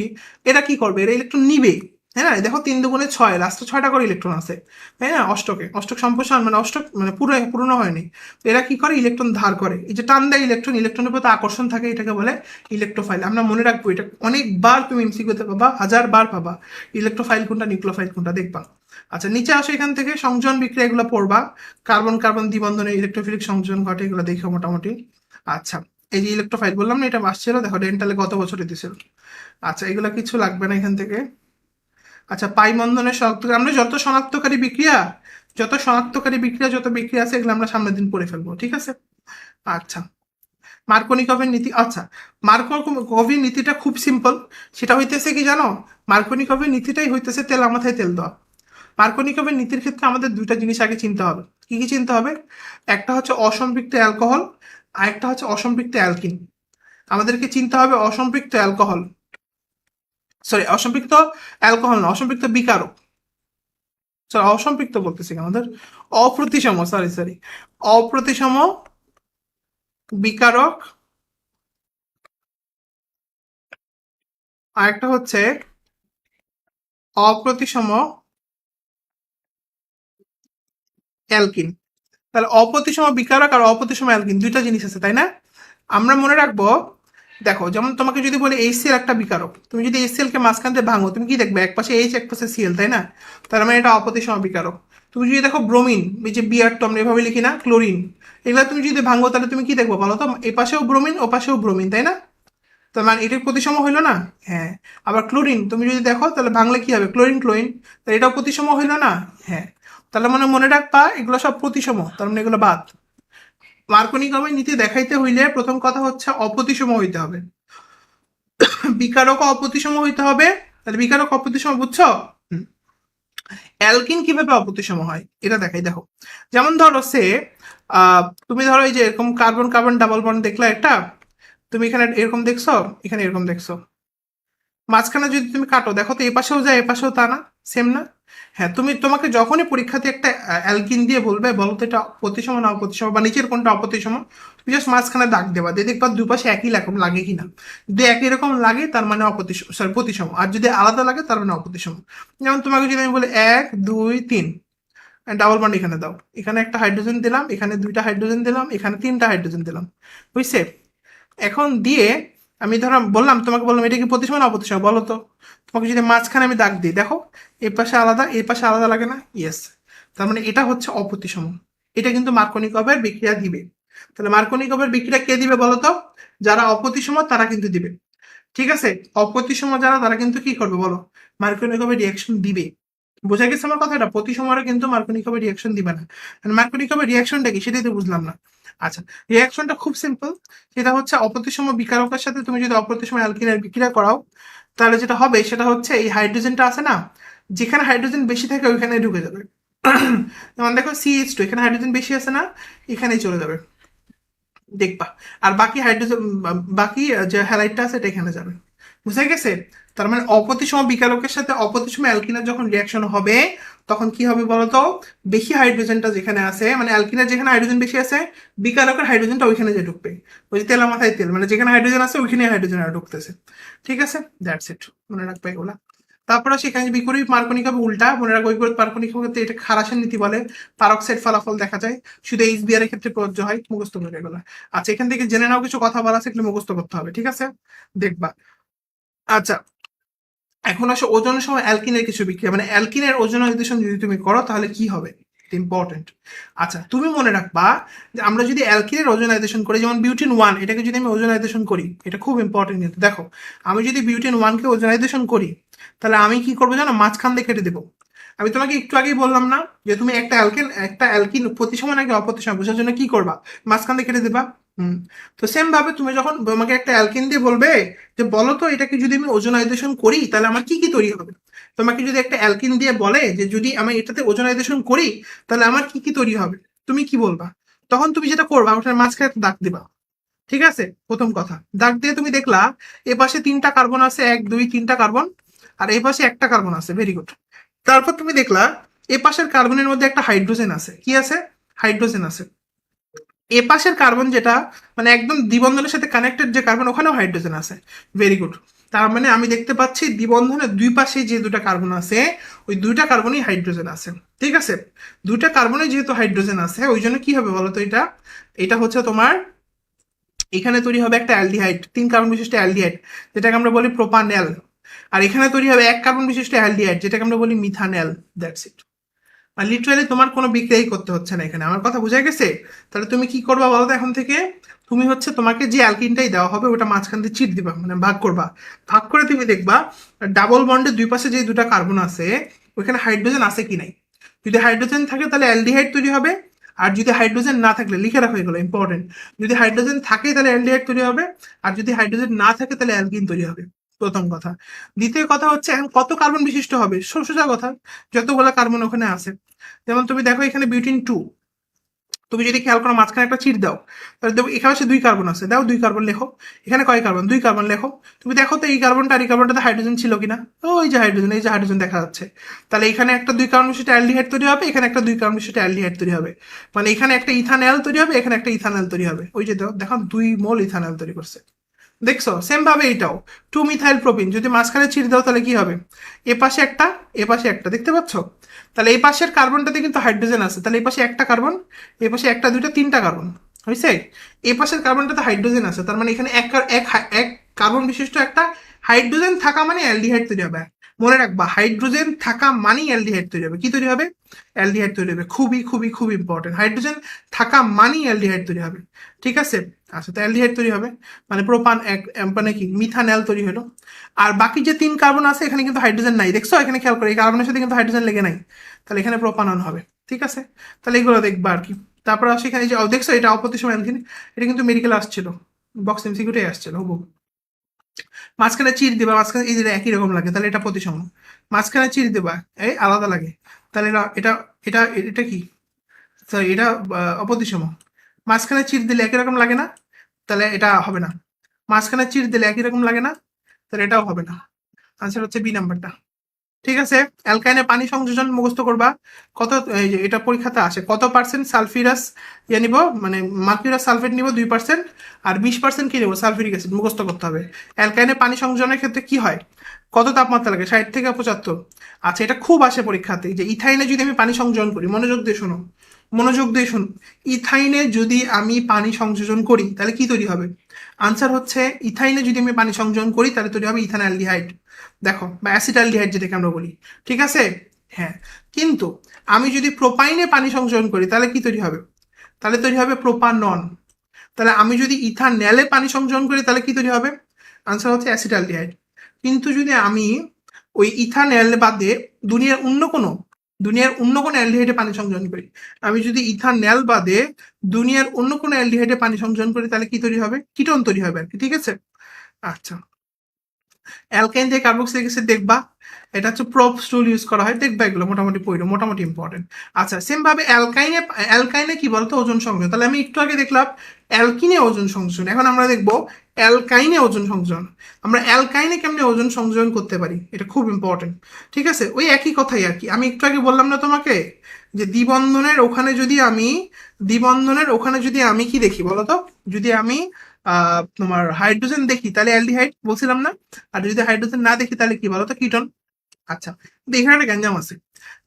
এরা কি করবে? এরা ইলেকট্রন নিবে। হ্যাঁ না, দেখো 3 দুগুণে 6, লাস্টে 6টা করে ইলেকট্রন আছে, তাই না? অষ্টকে, অষ্টক সম্প্রসারণ মানে অষ্টক মানে পূর্ণ হয়নি। তো এরা কি করে? ইলেকট্রন ধার করে, এই যে টান দেয় ইলেকট্রন, ইলেকট্রনের প্রতি আকর্ষণ থাকে, এটাকে বলে ইলেকট্রোফাইল। আমরা মনে রাখবো এটা, অনেকবার তুমি এমসিকিউতে পাবা, 1000 বার পাবা। ইলেকট্রোফাইল কোনটা, নিউক্লিওফাইল কোনটা, দেখবা। আচ্ছা নিচে আসো, এখান থেকে সংযোজন বিক্রিয়া এগুলো পড়বা। কার্বন কার্বন দ্বিবন্ধনে ইলেকট্রোফিলিক সংযোজন ঘটে, এগুলো দেখো মোটামুটি। আচ্ছা, এই যে ইলেকট্রোফাইল বললাম না, এটা আসছিল, দেখো ডেন্টালে গত বছরে দিছিল। আচ্ছা এগুলো কিছু লাগবে না এখান থেকে। আচ্ছা পাই বন্ধনের শনাক্ত, আমরা যত বিক্রিয়া আছে এগুলো আমরা সামনের দিন পড়ে ফেলবো, ঠিক আছে? আচ্ছা, মার্কোনিকভের নীতি, আচ্ছা মার্কোনিকভের নীতিটা খুব সিম্পল। সেটা হইতেছে কি জানো? মার্কোনিকভের নীতিটাই হইতেছে তেলা মাথায় তেল দেওয়া। মার্কোনিকভের নীতির ক্ষেত্রে আমাদের দুইটা জিনিস আগে চিনতে হবে। কি কি চিনতে হবে? একটা হচ্ছে অসম্পৃক্ত অ্যালকোহল, আর একটা হচ্ছে অসম্পৃক্ত অ্যালকিন। আমাদেরকে চিনতে হবে অসম্পৃক্ত অ্যালকোহল, সরি অসম্পৃক্ত অ্যালকোহল না, অসম্পৃক্ত বিকারক। সরি অসম্পৃক্ত বলতেছি কেন, আমাদের অপ্রতিসম, সরি সরি, অপ্রতিসম বিকারক। আর একটা হচ্ছে অপ্রতিসম অ্যালকিন। তাহলে অপ্রতিসম বিকারক আর অপ্রতিসম অ্যালকিন দুইটা জিনিস আছে, তাই না? আমরা মনে রাখবো, দেখো যেমন তোমাকে যদি বলে HCl একটা বিকারক, তুমি যদি HCl কে মাঝখান দিয়ে ভাঙো, তুমি কি দেখবে? এক পাশে H, এক পাশে Cl, তাই না? তার মানে এটা অপ্রতিসম বিকারক। তুমি যদি দেখো ব্রোমিন, এই যে বিআর তো আমরা এভাবে লিখি না, ক্লোরিন, এগুলা তুমি যদি ভাঙো তাহলে তুমি কি দেখবো বলো তো? এ পাশেও ব্রোমিন, ও পাশেও ব্রোমিন, তাই না? তার মানে এটার প্রতিসম হইলো না? হ্যাঁ। আবার ক্লোরিন তুমি যদি দেখো তাহলে ভাঙলে কি হবে? ক্লোরিন ক্লোরিন, তাহলে এটাও প্রতিসম হইলো না? হ্যাঁ। তাহলে মানে মনে রাখবা এগুলো সব প্রতিসম, তার মানে এগুলো বাদ। মার্কনিকমের নীতি দেখাইতে হইলে প্রথম কথা হচ্ছে অপ্রতিসম হইতে হবে, বিকারক অপ্রতিসম হইতে হবে। তাহলে বিকারক অপ্রতিসম, বুঝছো? অ্যালকিন কিভাবে অপ্রতিসম হয় এটা দেখাই, দেখো। যেমন ধরো সে তুমি ধরো এই যে এরকম কার্বন কার্বন ডাবল বন্ড দেখলা একটা, তুমি এখানে এরকম দেখছো, এখানে এরকম দেখছো, মাঝখানে যদি তুমি কাটো দেখো তো এ পাশেও যায় এ পাশেও তা না, সেম না? হ্যাঁ, তোমাকে যখনই পরীক্ষাতে একটা অ্যালকিন দিয়ে বলবে বলো তো এটা প্রতিসম না অপ্রতিসম, বা নিচের কোনটা অপ্রতিসম, তুমি জাস্ট মাঝখানে দাগ দেবা, দিয়ে দেখবা দুই পাশে একই রকম লাগে কিনা। যদি একই রকম লাগে তার মানে অপ্রতিসম, সরি প্রতিসম, আর যদি আলাদা লাগে তার মানে অপ্রতিসম। যেমন তোমাকে যদি আমি বলি 1 2 3 ডাবল বন্ড এখানে দাও, এখানে একটা হাইড্রোজেন দিলাম, এখানে দুইটা হাইড্রোজেন দিলাম, এখানে তিনটা হাইড্রোজেন দিলাম, বুঝছে? এখন দিয়ে আমি ধরো বললাম, তোমাকে বললাম এটা কি প্রতিসম না অপ্রতিসম বলো তো? তোমাকে যদি মাঝখানে আমি দাগ দিই, দেখো এই পাশে আলাদা এই পাশে আলাদা লাগে না? ইয়েস। তার মানে এটা হচ্ছে অপ্রতিসম। এটা কিন্তু মার্কনিকভের বিক্রিয়া দিবে। তাহলে মার্কনিকভের বিক্রিয়া কে দিবে বলো তো? যারা অপ্রতিসম তারা কিন্তু দিবে। ঠিক আছে? অপ্রতিসম যারা তারা কিন্তু কি করবে বলো? মার্কনিকভের রিয়াকশন দিবে। বোঝা গেছে আমার কথাটা? প্রতিসময়ের কিন্তু মার্কনিকভের রিয়াকশন দিবে না। মার্কনিকভের রিয়াকশনটা কি সেটাই তো বুঝলাম না। আচ্ছা, রিয়াকশনটা খুব সিম্পল। সেটা হচ্ছে অপ্রতিসম বিকারকের সাথে তুমি যদি অপ্রতিসম অ্যালকিনের বিক্রিয়া করাও, তাহলে যেটা হবে সেটা হচ্ছে এই হাইড্রোজেনটা আছে না, যেখানে হাইড্রোজেন বেশি থাকে ওইখানে ঢুকে যাবে। যেমন দেখো CH2, এখানে হাইড্রোজেন বেশি আছে না, এখানেই চলে যাবে, দেখবা। আর বাকি হাইড্রোজেন, বাকি যে হ্যালাইডটা আছে এটা এখানে যাবে। বুঝা গেছে? তার মানে অপ্রতিসম বিকারকের সাথে অপ্রতিসম অ্যালকিনের যখন রিয়াকশন হবে তখন কি হবে বলতো? বেশি হাইড্রোজেনটা যেখানে আছে, মানে অ্যালকিনের যেখানে হাইড্রোজেন বেশি আছে, বিকারকের হাইড্রোজেনটা ওইখানে যে ঢুকবে। ওই যে তেলা মাথায় তেল, মানে যেখানে হাইড্রোজেন আছে ওইখানে হাইড্রোজেন আর ঢুকতেছে। ঠিক আছে, দ্যাটস ইট, মনে রাখবে এগুলা। তারপরে সেখানে বিপরীত মার্কনিক হবে উল্টা, মনে রাখবো বিপরীত মার্কনিক ক্ষেত্রে এটা খারাসের নীতি বলে, পারক্সাইড ফলাফল দেখা যায়, শুধু HBr এর ক্ষেত্রে প্রযোজ্য হয়, মুখস্থ করে এগুলো। আচ্ছা, এখান থেকে জেনে নাও কিছু কথা বলা আছে এগুলো মুখস্থ করতে হবে, ঠিক আছে? দেখবা। আচ্ছা, এখন আসো ওজনের সময় অ্যালকিনের কিছু বিক্রিয়া, মানে অ্যালকিনের ওজন নির্দেশন যদি তুমি করো তাহলে কি হবে, ইম্পর্টেন্ট। আচ্ছা, তুমি মনে রাখবা যে আমরা যদি অ্যালকিনের ওজোনাইজেশন করি, যেমন বিউটিন 1 এটাকে যদি আমি ওজোনাইজেশন করি, এটা খুব ইম্পর্টেন্ট কিন্তু দেখো, আমি যদি বিউটিন 1 কে ওজোনাইজেশন করি তাহলে আমি কি করবো জানো? মাঝখান দিয়ে কেটে দেবো। আমি তোমাকে একটু আগেই বললাম না যে তুমি একটা অ্যালকিন প্রতিসম নাকি অপ্রতিসম বোঝার জন্য কি করবা? মাঝখান দিয়ে কেটে দেবা। হুম। তো সেম ভাবে তুমি যখন আমাকে একটা অ্যালকিন দিয়ে বলবে যে বলো তো এটাকে যদি আমি ওজোনাইজেশন করি তাহলে আমার কি কি তৈরি হবে, তোমাকে যদি একটা অ্যালকিন দিয়ে বলে যে যদি আমি এটাতে ওজোনাইজেশন করি তাহলে আমার কি কি তৈরি হবে, তুমি কি বলবা? তখন তুমি যেটা করবা ওটার মাঝখানে একটা দাগ দিবা। ঠিক আছে, প্রথম কথা দাগ দিয়ে তুমি দেখলা এ পাশে তিনটা কার্বন আছে, 1 2 3টা কার্বন, আর এই পাশে একটা কার্বন আছে, ভেরি গুড। তারপর তুমি দেখলা এ পাশের কার্বনের মধ্যে একটা হাইড্রোজেন আছে, কি আছে? হাইড্রোজেন আছে। এ পাশের কার্বন যেটা মানে একদম দ্বিবন্ধনের সাথে কানেক্টেড যে কার্বন, ওখানেও হাইড্রোজেন আছে, ভেরি গুড। তার মানে আমি দেখতে পাচ্ছি দ্বিবন্ধনের দুই পাশে যে দুটা কার্বন আছে ওই দুইটা কার্বনই হাইড্রোজেন আছে। ঠিক আছে, দুইটা কার্বনে যেহেতু হাইড্রোজেন আছে ওই জন্য কি হবে বলতো? এটা এটা হচ্ছে তোমার, এখানে তৈরি হবে একটা অ্যালডিহাইড, 3 কার্বন বিশিষ্ট অ্যালডিহাইড, যেটাকে আমরা বলি প্রোপানেল। আর এখানে তৈরি হবে 1 কার্বন বিশিষ্ট অ্যালডিহাইড, যেটাকে আমরা বলি মিথানেল। That's it. আর লিটারালি তোমার কোনো বিক্রিয়াই করতে হচ্ছে না এখানে, আমার কথা বোঝা গেছে? তাহলে তুমি কি করবা বলো তো এখন থেকে? তুমি হচ্ছে তোমাকে যে অ্যালকিনটাই দেওয়া হবে ওটা মাঝখান দিয়ে চিট দিবা, মানে ভাগ করবা। ভাগ করে তুমি দেখবা ডাবল বন্ডের দুই পাশে যে দুটা কার্বন আছে ওইখানে হাইড্রোজেন আছে কি নাই। যদি হাইড্রোজেন থাকে তাহলে অ্যালডিহাইড তৈরি হবে, আর যদি হাইড্রোজেন না থাকলে, লিখে রাখো এগুলো ইম্পর্টেন্ট, যদি হাইড্রোজেন থাকে তাহলে অ্যালডিহাইড তৈরি হবে, আর যদি হাইড্রোজেন না থাকে তাহলে অ্যালকিন তৈরি হবে। প্রথম কথা। দ্বিতীয় কথা হচ্ছে এখন কত কার্বন বিশিষ্ট হবে, সোজা কথা, যতগুলো কার্বন ওখানে আছে। যেমন তুমি দেখো এখানে বিউটিন 2, তুমি যদি খেয়াল করো মাঝখানে একটা চিট দাও, তাহলে দেখো এখানে সে 2 কার্বন আছে, দাও 2 কার্বন লেখো। এখানে কয় কার্বন? 2 কার্বন লেখো। তুমি দেখো তো এই কার্বনটা আর এই কার্বনটাতে হাইড্রোজেন ছিল কিনা, ওই যে হাইড্রোজেন, এই যে হাইড্রোজেন দেখা যাচ্ছে। তাহলে এখানে একটা 2 কার্বন বিশিষ্ট অ্যালডিহাইড তৈরি হবে, এখানে একটা 2 কার্বন বিশিষ্ট অ্যালডিহাইড তৈরি হবে, মানে এখানে একটা ইথানল তৈরি হবে, এখানে একটা ইথানল তৈরি হবে। ওই যে দেখো 2 মোল ইথানল তৈরি করছে। দেখছো সেম ভাবে এটাও 2 মিথাইল প্রোপিন যদি মাঝখানে ছিঁড়ে দাও তাহলে কি হবে, এ পাশে একটা এ পাশে একটা, দেখতে পাচ্ছ? তাহলে এই পাশের কার্বনটাতে কিন্তু হাইড্রোজেন আছে, তাহলে এই পাশে একটা কার্বন, এই পাশে একটা দুইটা তিনটা কার্বন হয়েছে। এই পাশের কার্বনটাতে হাইড্রোজেন আছে, তার মানে এখানে এক কার্বন বিশিষ্ট একটা হাইড্রোজেন থাকা মানে অ্যালডিহাইড তৈরি হবে। মনে রাখবা হাইড্রোজেন থাকা মানেই অ্যালডিহাইড তৈরি হবে। কি তৈরি হবে? অ্যালডিহাইড তৈরি হবে। খুবই খুবই খুব ইম্পর্টেন্ট, হাইড্রোজেন থাকা মানেই অ্যালডিহাইড তৈরি হবে। ঠিক আছে? আচ্ছা, তো অ্যালডিহাইড তৈরি হবে মানে প্রোপান এক মানে কি মিথানল তৈরি হলো। আর বাকি যে 3 কার্বন আছে এখানে কিন্তু হাইড্রোজেন নাই, দেখছো? এখানে খেয়াল করে এই কার্বনের সাথে কিন্তু হাইড্রোজেন লেগে নাই, তাহলে এখানে প্রোপানন হবে। ঠিক আছে, তাহলে এগুলো দেখবা আর কি। তারপর আসে এখানে যে দেখছো এটা অপ্রতিসম অ্যালকিন, এটা কিন্তু মেডিকেল আসছিল, বক্স এমসিকিউটাই আসছিল হুবহু। মাঝখানে চির দিবা, মাঝখানে এই যে একই রকম লাগে তাহলে এটা প্রতিসম, মাঝখানে চির দিবা এই আলাদা লাগে তাহলে এটা এটা এটা এটা কি, সরি এটা অপ্রতিসম। মাঝখানে চির দিলে একই রকম লাগে না, তাহলে এটা হবে না। মাঝখানে চির দিলে একই রকম লাগে না, তাহলে এটাও হবে না। আনসার হচ্ছে বি নাম্বারটা। ঠিক আছে, অ্যালকাইনে পানি সংযোজন মুখস্থ করবা। কত, এই যে এটা পরীক্ষাতে আসে, কত পার্সেন্ট সালফিরাস ইয়ে নিব, মানে মার্কিউরাস সালফেট নিব 2%, আর 20% কি নিব সালফিউরিক অ্যাসিড, মুখস্থ করতে হবে। অ্যালকাইনে পানি সংযোজনের ক্ষেত্রে কি হয়, কত তাপমাত্রা লাগে, 60 থেকে 75। আচ্ছা, এটা খুব আসে পরীক্ষাতে, যে ইথাইনে যদি আমি পানি সংযোজন করি, মনোযোগ দিয়ে শোনো, মনোযোগ দিয়ে শোনো, ইথাইনে যদি আমি পানি সংযোজন করি তাহলে কি তৈরি হবে? আনসার হচ্ছে ইথাইনে যদি আমি পানি সংযোজন করি তাহলে তৈরি হবে ইথানঅ্যালডিহাইড, দেখো, বা অ্যাসিটালডিহাইড যেটাকে আমরা বলি। ঠিক আছে? হ্যাঁ, কিন্তু আমি যদি প্রোপাইনে পানি সংযোজন করি তাহলে কি তৈরি হবে? তাহলে তৈরি হবে প্রোপানন। তাহলে আমি যদি ইথানলে পানি সংযোজন করি তাহলে কি তৈরি হবে? আনসার হচ্ছে অ্যাসিটালডিহাইড। কিন্তু যদি আমি ওই ইথানল বাদে দুনিয়ার অন্য কোনো অ্যালডিহাইডে পানি সংযোজন করি, আমি যদি ইথানল বাদে দুনিয়ার অন্য কোনো অ্যালডিহাইডে পানি সংযোজন করি তাহলে কি তৈরি হবে? কিটোন তৈরি হবে আর কি। ঠিক আছে? আচ্ছা, অ্যালকাইন দিয়ে কার্বক্সিলিক অ্যাসিড দেখবা, এটা হচ্ছে প্রোব টুল ইউজ করা হয়, দেখবা এগুলো মোটামুটি পড়ো, মোটামুটি ইম্পর্টেন্ট। আচ্ছা, সেম ভাবে অ্যালকাইনে কি বলতো ওজন সংযোজন, তাহলে আমি একটু আগে দেখলাম অ্যালকিনে ওজন সংযোজন, এখন আমরা দেখবো অ্যালকাইনে ওজন সংযোজন। আমরা অ্যালকাইনে কেমনে ওজন সংযোজন করতে পারি, এটা খুব ইম্পর্টেন্ট। ঠিক আছে, ওই একই কথাই আর কি, আমি একটু আগে বললাম না তোমাকে যে দ্বিবন্ধনের ওখানে যদি আমি কি দেখি বলতো, যদি আমি তোমার হাইড্রোজেন দেখি তাহলে অ্যালডিহাইড বলছিলাম না, আর যদি হাইড্রোজেন না দেখি তাহলে কি বলতো, কিটন। আচ্ছা, কিন্তু এখানে একটা গ্যাঞ্জাম আছে।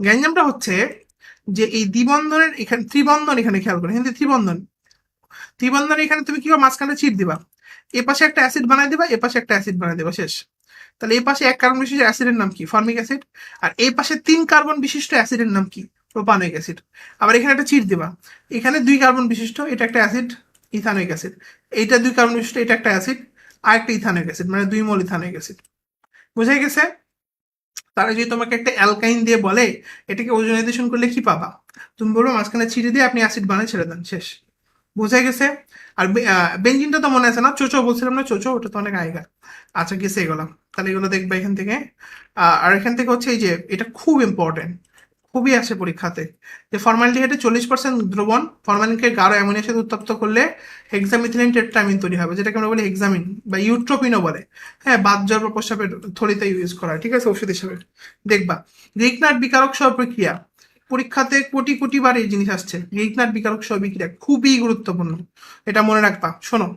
গ্যাঞ্জামটা হচ্ছে যে এই দ্বিবন্ধনের এখানে ত্রিবন্ধন, এখানে খেয়াল করো, এখানে ত্রিবন্ধন, ত্রিবন্ধনের এখানে তুমি কি মাঝখানে চিট দিবা, এ পাশে একটা অ্যাসিড বানাই দিবা, এ পাশে একটা অ্যাসিড বানাই দিবা, শেষ। তাহলে এই পাশে 1 কার্বন বিশিষ্ট অ্যাসিডের নাম কি? Formic acid. আর এই পাশে 3 কার্বন বিশিষ্ট অ্যাসিডের নাম কি? Propanoic acid. আবার এখানে একটা চিট দিবা, এখানে 2 কার্বন বিশিষ্ট, এটা একটা অ্যাসিড, ইথানোইক অ্যাসিড। এইটা 2 কার্বন বিশিষ্ট, এটা একটা অ্যাসিড, আর একটা ইথানোইক অ্যাসিড, মানে 2 মোল ইথানোইক অ্যাসিড। বুঝাই গেছে? তারা যদি তোমাকে একটা অ্যালকাইন দিয়ে বলে এটাকে ওজোনাইজেশন করলে কি পাবা, তুমি বলবো মাঝখানে ছিটে দিয়ে আপনি অ্যাসিড বানিয়ে ছেড়ে দেন, শেষ। বোঝা গেছে? আর বেঞ্জিনটা তো মনে আছে না, চোচো বলছিলাম না, চোচো, ওটা তো অনেক আগেকার। আচ্ছা, গেছে এগুলো, তাহলে এগুলো দেখবে এখান থেকে। আর এখান থেকে হচ্ছে এই যে এটা খুব ইম্পর্টেন্ট, খুবই আসে পরীক্ষাতে, যে ফর্মালডিহাইডে 40% দ্রবণ ফরমালিনকে গাঢ় অ্যামোনিয়ার সাথে উত্তপ্ত করলে হেক্সামিথিলিন টেট্রামিন তৈরি হবে, যেটাকে আমরা বলি হেক্সামিন বা ইউট্রোপিনও বলে। হ্যাঁ, বাত জ্বর বা প্রস্রাবের থলিতে ইউজ করা হয়। ঠিক আছে, ওষুধ হিসেবে দেখবা। রিগনার বিকারক সহ প্রক্রিয়া, পরীক্ষাতে কোটি কোটি বার এই জিনিস আসছে, রিগনার বিকারক সহ বিক্রিয়া খুবই গুরুত্বপূর্ণ, এটা মনে রাখবা। শোনো,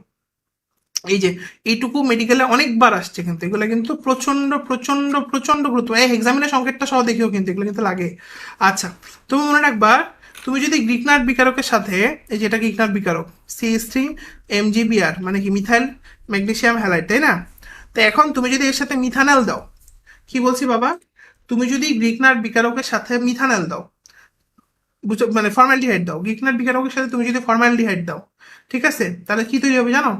এই যে এইটুকু মেডিকেলে অনেকবার আসছে, কিন্তু এগুলো কিন্তু প্রচন্ড প্রচন্ড প্রচন্ড গুরুত্ব, এই এক্সামিনের সংকেতটা সহ দেখিও কিন্তু এগুলো কিন্তু লাগে। আচ্ছা, তুমি মনে রাখবা, তুমি যদি গ্রিকনাট বিকারকের সাথে, এই যে এটা গ্রিকনাট বিকারক CH3 MgBr মানে কি মিথাইল ম্যাগনেসিয়াম হ্যালাইড, তাই না? তো এখন তুমি যদি এর সাথে মিথানল দাও, কি বলছি বাবা, তুমি যদি গ্রিকনাট বিকারকের সাথে মিথানল দাও, বুঝো, মানে ফর্মালডিহাইড দাও, গ্রিকনাট বিকারকের সাথে তুমি যদি ফর্মালডিহাইড দাও, ঠিক আছে, তাহলে কি তৈরি হবে জানো?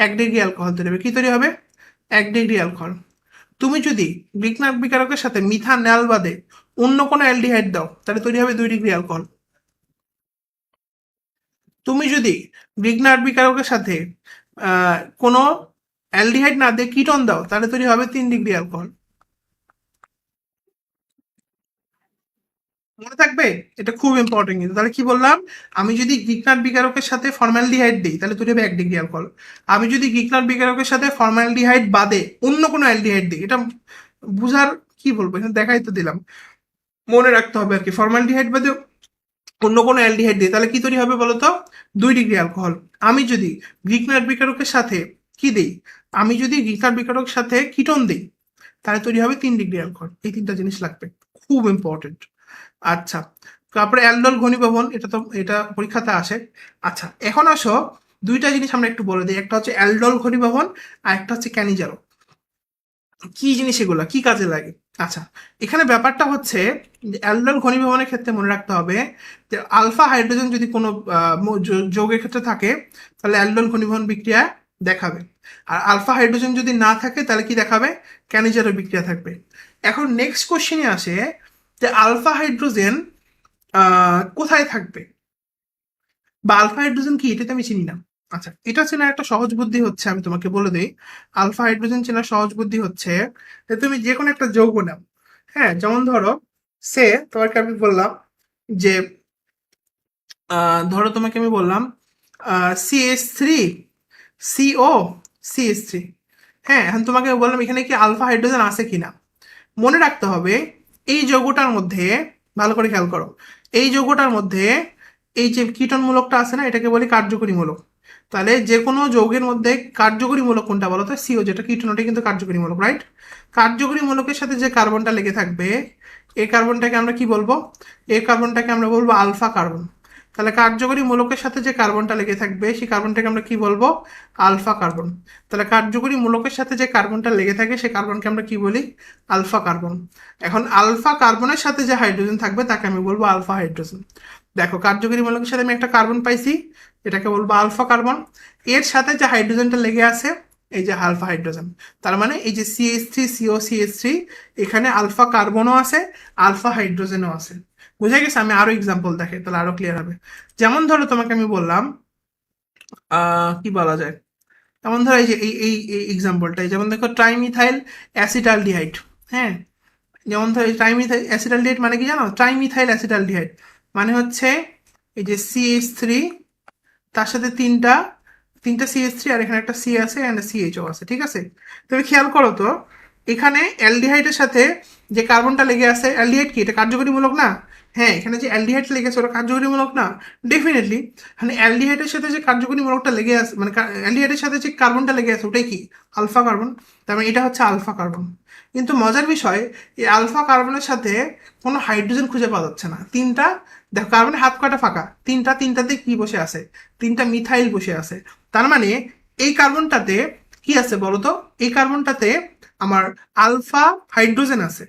1 ডিগ্রি অ্যালকোহল তৈরি হবে। কি তৈরি হবে? 1 ডিগ্রি অ্যালকোহল। তুমি যদি গ্রিকনাট বিকারকের সাথে মিথানল বাদে অন্য কোনো অ্যালডিহাইড দাও তাহলে তৈরি হবে 2 ডিগ্রি অ্যালকোহল। তুমি যদি গ্রিকনাট বিকারকের সাথে কোনো অ্যালডিহাইড না দিয়ে কিটন দাও তাহলে তৈরি হবে 3 ডিগ্রি অ্যালকোহল। মনে থাকবে? এটা খুব ইম্পর্টেন্ট কিন্তু। তাহলে কি বললাম, আমি যদি গ্রিকনাট বিকারকের সাথে ফর্মালডিহাইড দিই তাহলে তৈরি হবে 1 ডিগ্রি অ্যালকোহল। আমি যদি গ্রিকনাট বিকারকের সাথে ফর্মালডিহাইড বাদে অন্য কোনো অ্যালডিহাইড দিই, এটা বুঝার কি বলবো, এখানে দেখাই তো দিলাম, মনে রাখতে হবে আর কি। ফর্মালডিহাইড বাদে অন্য কোনো অ্যালডিহাইড দিই তাহলে কি তৈরি হবে বলতো? 2 ডিগ্রি অ্যালকোহল। আমি যদি গ্রিকনাট বিকারকের সাথে কি দিই, আমি যদি গীতার বিকারক সাথে কিটোন দিই তাহলে তৈরি হবে 3 ডিগ্রি অ্যালকোহল। এই 3টা জিনিস লাগবে, খুব ইম্পর্টেন্ট। আচ্ছা, তারপরে অ্যালডোল ঘনীভবন, এটা পরীক্ষাতে আসে। আচ্ছা, এখন আসো 2টা জিনিস আমরা একটু বলে দিই, একটা হচ্ছে অ্যালডোল ঘনীভবন আর একটা হচ্ছে ক্যানিজারো। কি জিনিস এগুলো, কি কাজে লাগে? আচ্ছা, এখানে ব্যাপারটা হচ্ছে যে অ্যালডোল ঘনীভবনের ক্ষেত্রে মনে রাখতে হবে যে আলফা হাইড্রোজেন যদি কোনো যৌগের ক্ষেত্রে থাকে তাহলে অ্যালডোল ঘনীভবন বিক্রিয়া দেখাবে, আর আলফা হাইড্রোজেন যদি না থাকে তাহলে কি দেখাবে, ক্যানিজারো বিক্রিয়া থাকবে। এখন নেক্সট কোশ্চেনে আসে যে আলফা হাইড্রোজেন কোথায় থাকবে, বা আলফা হাইড্রোজেন কি, এটা তো আমি চিনি না। আচ্ছা, এটা চেনার একটা সহজ বুদ্ধি হচ্ছে, আমি তোমাকে বলে দিই। আলফা হাইড্রোজেন চেনার সহজ বুদ্ধি হচ্ছে যে তুমি যে কোনো একটা যৌগ নাও, হ্যাঁ, যেমন ধরো তোমাকে আমি বললাম যে ধরো তোমাকে আমি বললাম CH3 CO CH3। হ্যাঁ, এখন তোমাকে বললাম এখানে কি আলফা হাইড্রোজেন আছে কিনা। মনে রাখতে হবে এই যৌগটার মধ্যে, ভালো করে খেয়াল করো, এই যৌগটার মধ্যে এই যে কীটন মূলকটা আছে না, এটাকে বলি কার্যকরী মূলক। তাহলে যে কোনো যৌগের মধ্যে কার্যকরী মূলক কোনটা বলো তো, সিও, যেটা কীটন, ওটা কিন্তু কার্যকরী মূলক, রাইট? কার্যকরী মূলকের সাথে যে কার্বনটা লেগে থাকবে, এই কার্বনটাকে আমরা কি বলবো, এই কার্বনটাকে আমরা বলবো আলফা কার্বন। তাহলে কার্যকরী মূলকের সাথে যে কার্বনটা লেগে থাকবে সেই কার্বনটাকে আমরা কি বলবো, আলফা কার্বন। তাহলে কার্যকরী মূলকের সাথে যে কার্বনটা লেগে থাকে সেই কার্বনকে আমরা কি বলি, আলফা কার্বন। এখন আলফা কার্বনের সাথে যে হাইড্রোজেন থাকবে তাকে আমি বলবো আলফা হাইড্রোজেন। দেখো, কার্যকরী মূলকের সাথে আমি একটা কার্বন পাইছি, এটাকে বলবো আলফা কার্বন। এর সাথে যে হাইড্রোজেনটা লেগে আছে এই যে আলফা হাইড্রোজেন। তার মানে এই যে CH3CO CH3, এখানে আলফা কার্বনও আছে, আলফা হাইড্রোজেনও আছে। বুঝা গেছে? আমি আরো এক্সাম্পল দেখে তাহলে আরো ক্লিয়ার হবে। যেমন ধরো তোমাকে আমি বললাম কি বলা যায়, যেমন ধরো এই যে এই এক্সাম্পলটাই, যেমন দেখো ট্রাইমিথাইল অ্যাসিটালডিহাইড। হ্যাঁ, যেমন ধরো ট্রাইমিথাইল অ্যাসিটালডিহাইড মানে কি জানো, ট্রাইমিথাইল অ্যাসিটালডিহাইড মানে হচ্ছে এই যে CH3, তার সাথে তিনটা তিনটা CH3, আর এখানে একটা C আছে অ্যান্ড CHO আছে, ঠিক আছে? তুমি খেয়াল করো তো, এখানে অ্যালডিহাইডের সাথে যে কার্বনটা লেগে আছে, অ্যালডিহাইড কি এটা কার্যকরীমূলক না? হ্যাঁ, এখানে যে অ্যালডিহাইড লেগে আছে ওটা কার্যকরীমূলক না? ডেফিনেটলি। মানে অ্যালডিহাইডের সাথে যে কার্যকরীমূলকটা লেগে আছে, মানে অ্যালডিহাইডের সাথে যে কার্বনটা লেগে আছে ওটাই কি, আলফা কার্বন। তার মানে এটা হচ্ছে আলফা কার্বন। কিন্তু মজার বিষয়, এই আলফা কার্বনের সাথে কোনো হাইড্রোজেন খুঁজে পাওয়া যাচ্ছে না। তিনটা, দেখো কার্বনের হাত কয়টা ফাঁকা, তিনটাতে কি বসে আছে, তিনটা মিথাইল বসে আছে। তার মানে এই কার্বনটাতে কি আছে বলতো, এই কার্বনটাতে আমার আলফা হাইড্রোজেন আছে,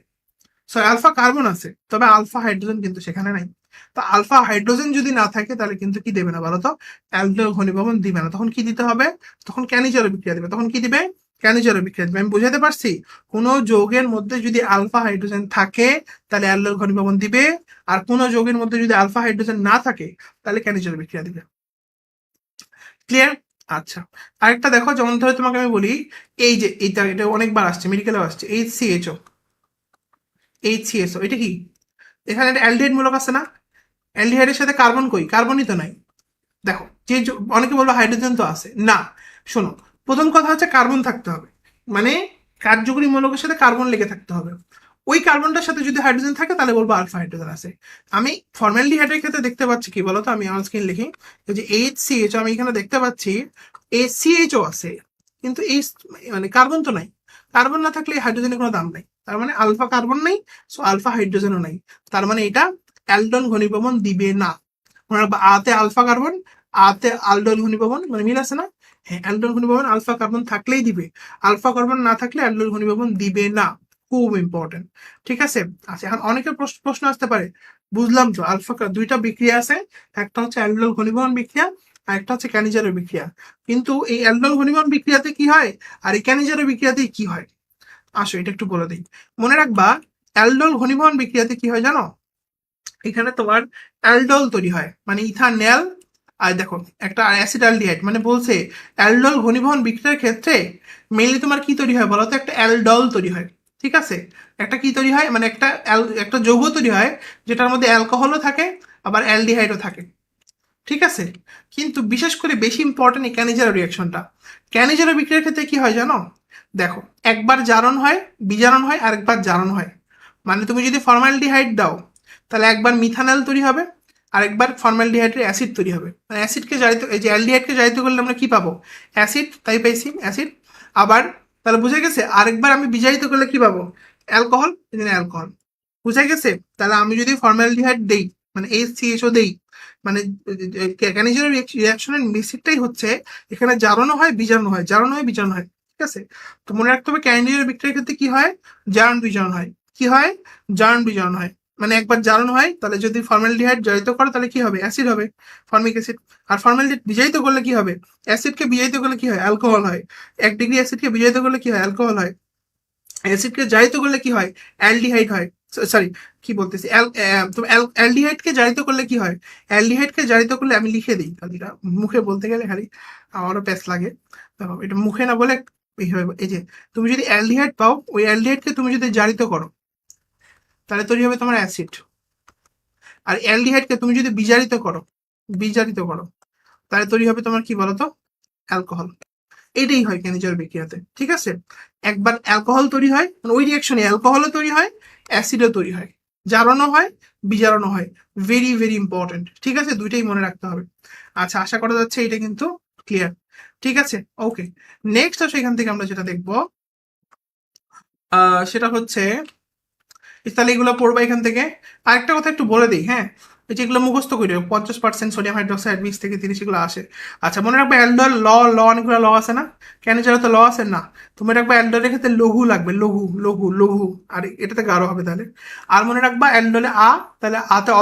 সরি আলফা কার্বন আছে, তবে আলফা হাইড্রোজেন কিন্তু সেখানে নাই। তো আলফা হাইড্রোজেন যদি না থাকে তাহলে কিন্তু কি দেবে না বলতো, অ্যালডোল ঘনীভবন দিবে না। তখন কি দিতে হবে, তখন ক্যানিজারো বিক্রিয়া দিবে। তখন কি দিবে, ক্যানিজারো বিক্রিয়া দিবে। আমি বুঝাতে পারছি? কোনো যৌগের মধ্যে যদি আলফা হাইড্রোজেন থাকে তাহলে অ্যালডোল ঘনীভবন দিবে, আর কোনো যৌগের মধ্যে যদি আলফা হাইড্রোজেন না থাকে তাহলে ক্যানিজারো বিক্রিয়া দিবে। ক্লিয়ার? আচ্ছা, আরেকটা দেখো, যেমন ধরো তোমাকে আমি বলি এই যে এটা অনেকবার আসছে, মেডিকেলেও আসছে, HCHO, এটা কি, এখানে একটা অ্যালডিহাইড মূলক আছে না, অ্যালডিহাইডের সাথে কার্বন কই, কার্বনই তো নাই। দেখো অনেকে বলবো হাইড্রোজেন তো আছে না। শোনো, প্রথম কথা হচ্ছে কার্বন থাকতে হবে, মানে কার্যকরী মূলকের সাথে কার্বন লেগে থাকতে হবে। ওই কার্বনটার সাথে যদি হাইড্রোজেন থাকে তাহলে বলবো আলফা হাইড্রোজেন আছে। আমি ফর্মালডিহাইডের ক্ষেত্রে দেখতে পাচ্ছি কি বলতো, আমি অন স্ক্রিন লিখি, এই যে HCHO, আমি এখানে দেখতে পাচ্ছি CHO আছে, কিন্তু এই মানে কার্বন তো নাই। কার্বন না থাকলে হাইড্রোজেনের কোনো দাম নাই। তার মানে আলফা কার্বন নেই, সো আলফা হাইড্রোজেনও নাই। তার মানে এটা অ্যালডোল ঘনীভবন দিবে না। আতে আলফা কার্বন, আতে আলডোল ঘনীভবন, মানে মিল আছে না? হ্যাঁ, অ্যালডোল ঘনীভবন আলফা কার্বন থাকলেই দিবে, আলফা কার্বন না থাকলে অ্যালডোল ঘনীভবন দিবে না। খুব ইম্পর্টেন্ট, ঠিক আছে? আচ্ছা, এখন অনেকের প্রশ্ন আসতে পারে, বুঝলাম তো আলফা দুইটা বিক্রিয়া আছে, একটা হচ্ছে অ্যালডোল ঘনীভবন বিক্রিয়া আর একটা হচ্ছে ক্যানিজারো বিক্রিয়া, কিন্তু এই অ্যালডোল ঘনীভবন বিক্রিয়াতে কি হয় আর এই ক্যানিজারো বিক্রিয়াতে কি হয়? আসো এটা একটু বলে দিই। মনে রাখবা, অ্যালডোল ঘনীভবন বিক্রিয়াতে কি হয় জানো, এখানে তোমার অ্যালডোল তৈরি হয়, মানে ইথানল, আর দেখো একটা অ্যাসিটালডিহাইড, মানে বলছে অ্যালডোল ঘনীভবন বিক্রিয়ার ক্ষেত্রে মেইনলি তোমার কি তৈরি হয় বলো তো, একটা অ্যালডল তৈরি হয়, ঠিক আছে? একটা কি তৈরি হয়, মানে একটা যৌগ তৈরি হয় যেটার মধ্যে অ্যালকোহলও থাকে আবার অ্যালডিহাইডও থাকে, ঠিক আছে? কিন্তু বিশেষ করে বেশি ইম্পর্টেন্ট এই ক্যানিজারো রিয়াকশনটা। ক্যানিজারো বিক্রিয়ার ক্ষেত্রে কি হয় জানো, দেখো একবার জারণ হয়, বিজারণ হয়, আর একবার জারণ হয়। মানে তুমি যদি ফর্মালডিহাইড দাও তাহলে একবার মিথানল তৈরি হবে, আরেকবার ফর্মালডিহাইডের অ্যাসিড তৈরি হবে, মানে অ্যাসিডকে জারিত, এই যে অ্যালডিহাইডকে জারিত করলে আমরা কি পাবো, অ্যাসিড, তাই পাইছি অ্যাসিড। আবার তাহলে বুঝে গেছে, আরেকবার আমি বিজারিত করলে কি পাবো, অ্যালকোহল, এখানে অ্যালকোহল। বুঝে গেছে? তাহলে আমি যদি ফর্মালডিহাইড দেই, মানে HCHO দেই, মানে ক্যানিজের রিয়াকশনের বেসিকটাই হচ্ছে এখানে জারণও হয় বিজারণ হয়, জারণ হয় বিজারণ হয়, ঠিক আছে? তো মনে রাখতে হবে ক্যানিজের বিক্রিয়ার ক্ষেত্রে কি হয়, জারণ বিজারণ হয়। কি হয়, জারণ বিজারণ হয়। মানে একবার জারণ হয়, তাহলে যদি ফর্মালডিহাইড জারিত করে তাহলে কি হবে, অ্যাসিড হবে, ফর্মিক অ্যাসিড। আর ফর্মালডিহাইড বিজারিত করলে কি হবে, অ্যাসিডকে বিজারিত করলে কি হয়, অ্যালকোহল হয়। 1 ডিগ্রি অ্যাসিডকে বিজারিত করলে কি হয়, অ্যালকোহল হয়। অ্যাসিডকে জারিত করলে কি হয়, অ্যালডিহাইড হয়। সরি, কি বলতেছি, অ্যালডিহাইডকে জারিত করলে কি হয়, অ্যালডিহাইডকে জারিত করলে, আমি লিখে দিই খালি, এটা মুখে বলতে গেলে খালি আমারও প্যাস লাগে। দেখো, এটা মুখে না বলে এইভাবে, এই যে তুমি যদি অ্যালডিহাইড পাও, ওই অ্যালডিহাইডকে তুমি যদি জারিত করো তাহলে তৈরি হবে তোমার অ্যাসিড। আর অ্যালডিহাইডকে তুমি যদি বিজারিত করো তাহলে তৈরি হবে তোমার কি বলতো, অ্যালকোহল। এটাই হয় কেনিজের বিক্রিয়াতে, ঠিক আছে? একবার অ্যালকোহল তৈরি হয়, মানে ওই রিয়াকশনে অ্যালকোহলও তৈরি হয়, অ্যাসিডও তৈরি হয়, জারণও হয়, বিজারণও হয়। ভেরি ভেরি ইম্পর্টেন্ট, ঠিক আছে? দুইটাই মনে রাখতে হবে। আচ্ছা, আশা করা যাচ্ছে এটা কিন্তু ক্লিয়ার, ঠিক আছে? ওকে, নেক্সট আসে এখান থেকে আমরা যেটা দেখবো সেটা হচ্ছে, তাহলে এগুলো পড়বা এখান থেকে। আরেকটা কথা একটু বলে দিই, হ্যাঁ, এই যেগুলো মুখস্থ করি 50% সোডিয়াম হাইড্রোক্সাইড 20 থেকে 30 এগুলো আসে। আচ্ছা, মনে রাখবে অ্যালডোল অনেকগুলো অনেকগুলো আছে না, কেন যারা তো আছে না, তুমি রাখবা অ্যালডোলের ক্ষেত্রে লঘু লাগবে, লঘু লঘু লঘু, আর এটাতে গাঢ় হবে তাহলে। আর মনে রাখবা অ্যালডোলে তাহলে আতে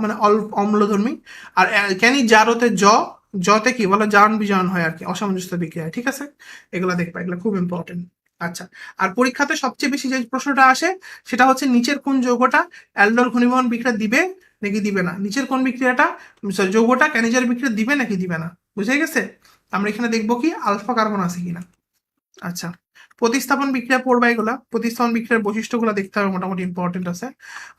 মানে অম্লধর্মী। আর ক্যানি জারোতে জতে কি বলো, জারণ বিজারণ হয় আর কি, অসামঞ্জস্য বিক্রিয়া, ঠিক আছে? এগুলো দেখবা, এগুলো খুব ইম্পর্টেন্ট। আচ্ছা, আর পরীক্ষাতে সবচেয়ে বেশি যে প্রশ্নটা আসে সেটা হচ্ছে নিচের কোন যৌগটা অ্যালডোল ঘনীভবন বিক্রিয়া দিবে নাকি দিবে না, নিচের কোন বিক্রিয়াটা, সরি, যৌগটা ক্যানিজার বিক্রিয়া দিবে নাকি দিবে না। বুঝে গেছে? আমরা এখানে দেখবো কি আলফা কার্বন আছে কিনা। আচ্ছা, প্রতিস্থাপন বিক্রিয়া পড়বা, এগুলা প্রতিস্থাপন বিক্রিয়ার বৈশিষ্ট্যগুলো দেখতে হবে, মোটামুটি ইম্পর্টেন্ট আছে।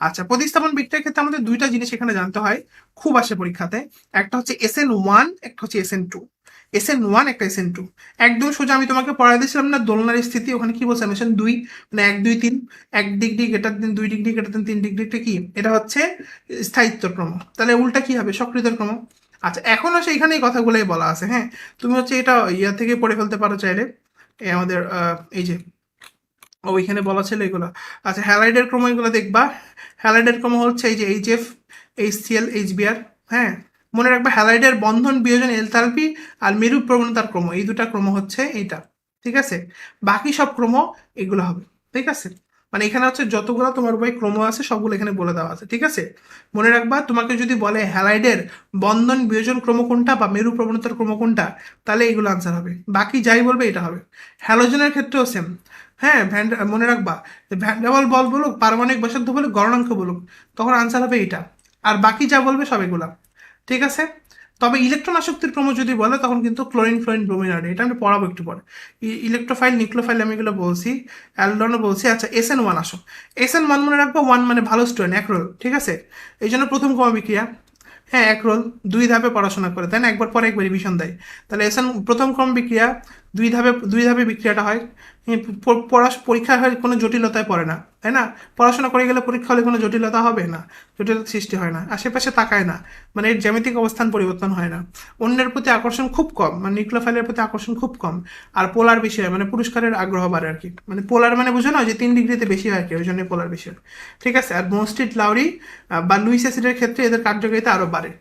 আচ্ছা, প্রতিস্থাপন বিক্রিয়ার ক্ষেত্রে আমাদের দুইটা জিনিস এখানে জানতে হয়, খুব আসে পরীক্ষাতে। একটা হচ্ছে SN1, একটা হচ্ছে SN2। SN1 একটা SN2, একদম সোজা আমি তোমাকে পড়াই দিয়েছিলাম না দোলনার স্থিতি, ওখানে কি বলছিলাম, SN2, মানে 1 2 3, 1 degree greater than 2 degree greater than 3 degree, কি এটা হচ্ছে স্থায়িত্ব ক্রম। তাহলে উল্টা কি হবে, সক্রিয়তার ক্রম। আচ্ছা, এখন আসে এখানে এই কথাগুলোই বলা আছে, হ্যাঁ, তুমি হচ্ছে এটা ইয়া থেকে পড়ে ফেলতে পারো চাইলে, আমাদের এই যে ওইখানে বলা ছিল এগুলো। আচ্ছা, হ্যালাইডের ক্রম এগুলো দেখবা। হ্যালাইডের ক্রম হচ্ছে এই যে HF, HCl, HBr, হ্যাঁ। মনে রাখবা হ্যালাইডের বন্ধন বিয়োজন এলথালপি আর মেরু প্রবণতার ক্রম, এই দুটা ক্রম হচ্ছে এইটা, ঠিক আছে? বাকি সব ক্রম এগুলো হবে, ঠিক আছে? মানে এখানে হচ্ছে যতগুলো তোমার বই ক্রম আছে সবগুলো এখানে বলে দেওয়া আছে, ঠিক আছে? মনে রাখবা, তোমাকে যদি বলে হ্যালাইডের বন্ধন বিয়োজন ক্রম কোনটা বা মেরু প্রবণতার ক্রম কোনটা, তাহলে এগুলো আনসার হবে, বাকি যাই বলবে এটা হবে। হ্যালোজেনের ক্ষেত্রেও সেম, হ্যাঁ। মনে রাখবা, ভ্যান্ডাবল বল বলুক, পারমাণবিক ব্যাসার্ধ বলুক, গলনাঙ্ক বলুক, তখন আনসার হবে এটা। আর বাকি যা বলবে সব এগুলা, ঠিক আছে? তবে ইলেকট্রন আসক্তির ক্রম যদি বলে তখন কিন্তু ক্লোরিন ফ্লোরিন ব্রোমিন আর এটা আমি পড়াবো একটু পরে। ইলেকট্রোফাইল নিউক্লিওফাইল আমি এগুলো বলছি, অ্যালডনও বলছি। আচ্ছা, SN1 আসো। SN1 মনে রাখবো, 1 মানে ভালো স্টুডেন্ট, এক রোল, ঠিক আছে? এই জন্য প্রথম ক্রম বিক্রিয়া, হ্যাঁ, এক রোল, 2 ধাপে পড়াশোনা করে, তাই না? একবার পরে একবার রিভিশন দেয়। তাহলে প্রথম ক্রম বিক্রিয়া, 2 ধাপে বিক্রিয়াটা হয়। পরীক্ষা হয় কোনো জটিলতায় পড়ে না, তাই না? পড়াশোনা করে গেলে পরীক্ষা হলে কোনো জটিলতা হবে না, জটিলতা সৃষ্টি হয় না, আশেপাশে তাকায় না, মানে এর জ্যামিতিক অবস্থান পরিবর্তন হয় না, অন্যের প্রতি আকর্ষণ খুব কম, মানে নিউক্লিওফাইলের প্রতি আকর্ষণ খুব কম। আর পোলার বেশি হয়, মানে পুরস্কারের আগ্রহ বাড়ে আর কি, মানে পোলার মানে বুঝো না, যে 3 ডিগ্রিতে বেশি হয় আর কি, ওই জন্য পোলার বেশি হয়, ঠিক আছে? আর মোনস্ট্রিট লাউরি বা লুইস অ্যাসিডের ক্ষেত্রে এদের কার্যকারিতা আরো বাড়ে,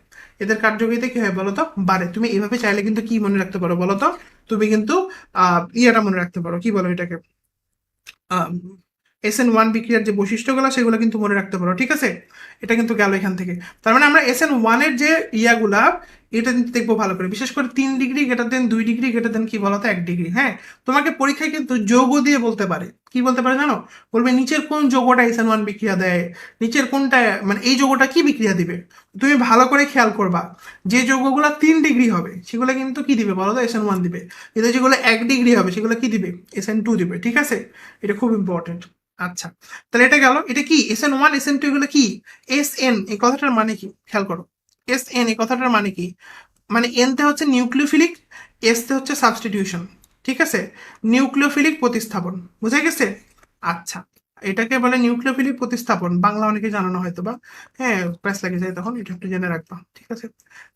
এদের কার্যকারিতা কি হয় বলতো, বাড়ে। তুমি এইভাবে চাইলে কিন্তু কি মনে রাখতে পারো বলতো, তুমি কিন্তু ইয়েটা মনে রাখতে পারো, কি বলো এটাকে, SN1 বিক্রিয়ার যে বৈশিষ্ট্যগুলো সেগুলো কিন্তু মনে রাখতে পারো, ঠিক আছে? এটা কিন্তু গেল এখান থেকে। তার মানে আমরা SN1-এর যে ইয়াগুলা, এটা কিন্তু দেখবো ভালো করে, বিশেষ করে 3 degree greater than 2 degree greater than কি বলতো 1 ডিগ্রি, হ্যাঁ। তোমাকে পরীক্ষায় কিন্তু যৌগ দিয়ে বলতে পারে, কি বলতে পারে জানো, বলবে নিচের কোন যৌগটা SN1 বিক্রিয়া দেয়, নিচের কোনটা, মানে এই যৌগটা কি বিক্রিয়া দিবে। তুমি ভালো করে খেয়াল করবা, যে যৌগগুলো 3 ডিগ্রি হবে সেগুলো কিন্তু কি দিবে বলো তো, SN1 দিবে। কিন্তু যেগুলো 1 ডিগ্রি হবে সেগুলো কি দিবে, SN2 দিবে, ঠিক আছে? এটা খুব ইম্পর্টেন্ট। আচ্ছা, তাহলে এটা গেল, এটা কি SN1 SN2 এগুলো কি, SN এই কথাটার মানে কি খেয়াল করো, SN এই কথাটার মানে কি, মানে N তে হচ্ছে নিউক্লিওফিলিক, S তে হচ্ছে সাবস্টিটিউশন, ঠিক আছে? নিউক্লিওফিলিক প্রতিস্থাপন, বুঝে গেছে? আচ্ছা, এটাকে বলে নিউক্লিওফিলিক প্রতিস্থাপন, বাংলা অনেকে জানানো হয়তো বা, হ্যাঁ প্রেস লেগে যায় তখন, এটা একটু জেনে রাখবা, ঠিক আছে।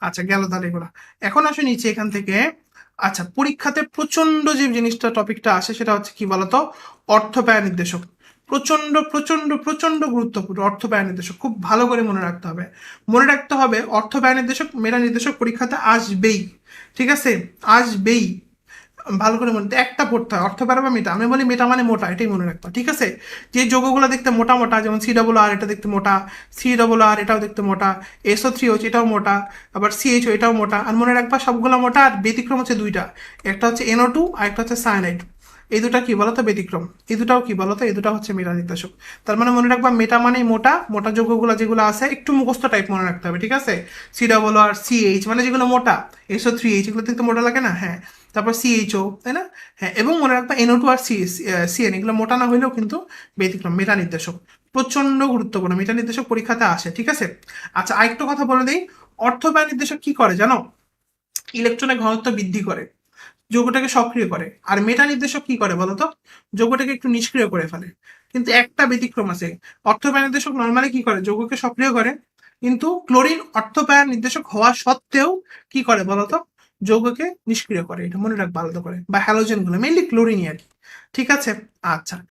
আচ্ছা গেল তাহলে এগুলা। এখন আসো নিচে এখান থেকে। আচ্ছা, পরীক্ষাতে প্রচন্ড যে জিনিসটা টপিকটা আসে সেটা হচ্ছে কি বলতো, অর্থব্যয় নির্দেশক। প্রচন্ড প্রচন্ড প্রচন্ড গুরুত্বপূর্ণ অর্থব্যয় নির্দেশক, খুব ভালো করে মনে রাখতে হবে। মনে রাখতে হবে অর্থব্যয় নির্দেশক, মেধা নির্দেশক পরীক্ষাতে আসবেই, ঠিক আছে, আসবেই। ভালো করে মনে, একটা পড়তে হয় অর্থব্যয় বা মেটা, আমি বলি মেটা মানে মোটা, এটাই মনে রাখবা, ঠিক আছে। যে যৌগগুলো দেখতে মোটা মোটা, যেমন CRR এটা দেখতে মোটা, CRR এটাও দেখতে মোটা, SO3H এটাও মোটা, আবার CHO এটাও মোটা, আর মনে রাখবা সবগুলো মোটা, আর ব্যতিক্রম হচ্ছে দুইটা, একটা হচ্ছে NO2 আর একটা হচ্ছে সায়ানাইড। এই দুটা কি বলতো ব্যতিক্রম, এই দুটাও কি বলতো, এই দুটা হচ্ছে মেটা নির্দেশক। তার মানে মনে রাখবা মেটা মানে মোটা, মোটা যৌগগুলো যেগুলো আছে একটু মুখস্থ টাইপ মনে রাখতে হবে, ঠিক আছে। CRR CH মানে যেগুলো মোটা, SO3H এগুলো দেখতে মোটা লাগে না, হ্যাঁ। তারপর CHO, তাই না, হ্যাঁ। এবং মনে রাখবা NO2 আর CN এগুলো মোটা না হইলেও কিন্তু ব্যতিক্রম, মেটা নির্দেশক প্রচন্ড গুরুত্বপূর্ণ, মেটা নির্দেশক পরীক্ষাতে আসে, ঠিক আছে। আচ্ছা আরেকটু কথা বলে দিই, অর্থব্যয় নির্দেশক কি করে জানো, ইলেকট্রনের ঘনত্ব বৃদ্ধি করে, যৌগটাকে সক্রিয় করে। আর মেটা নির্দেশক কি করে বলতো, যৌগটাকে একটু নিষ্ক্রিয় করে ফেলে। কিন্তু একটা ব্যতিক্রম আছে, অর্থব্যয় নির্দেশক নর্মালি কি করে, যৌগকে সক্রিয় করে, কিন্তু ক্লোরিন অর্থব্যয় নির্দেশক হওয়া সত্ত্বেও কি করে বলতো, যৌগকে নিষ্ক্রিয় করে, এটা মনে রাখ ভালো করে। বা হ্যালোজেন গুলো, মেইনলি ক্লোরিনই আর কি, ঠিক আছে। আচ্ছা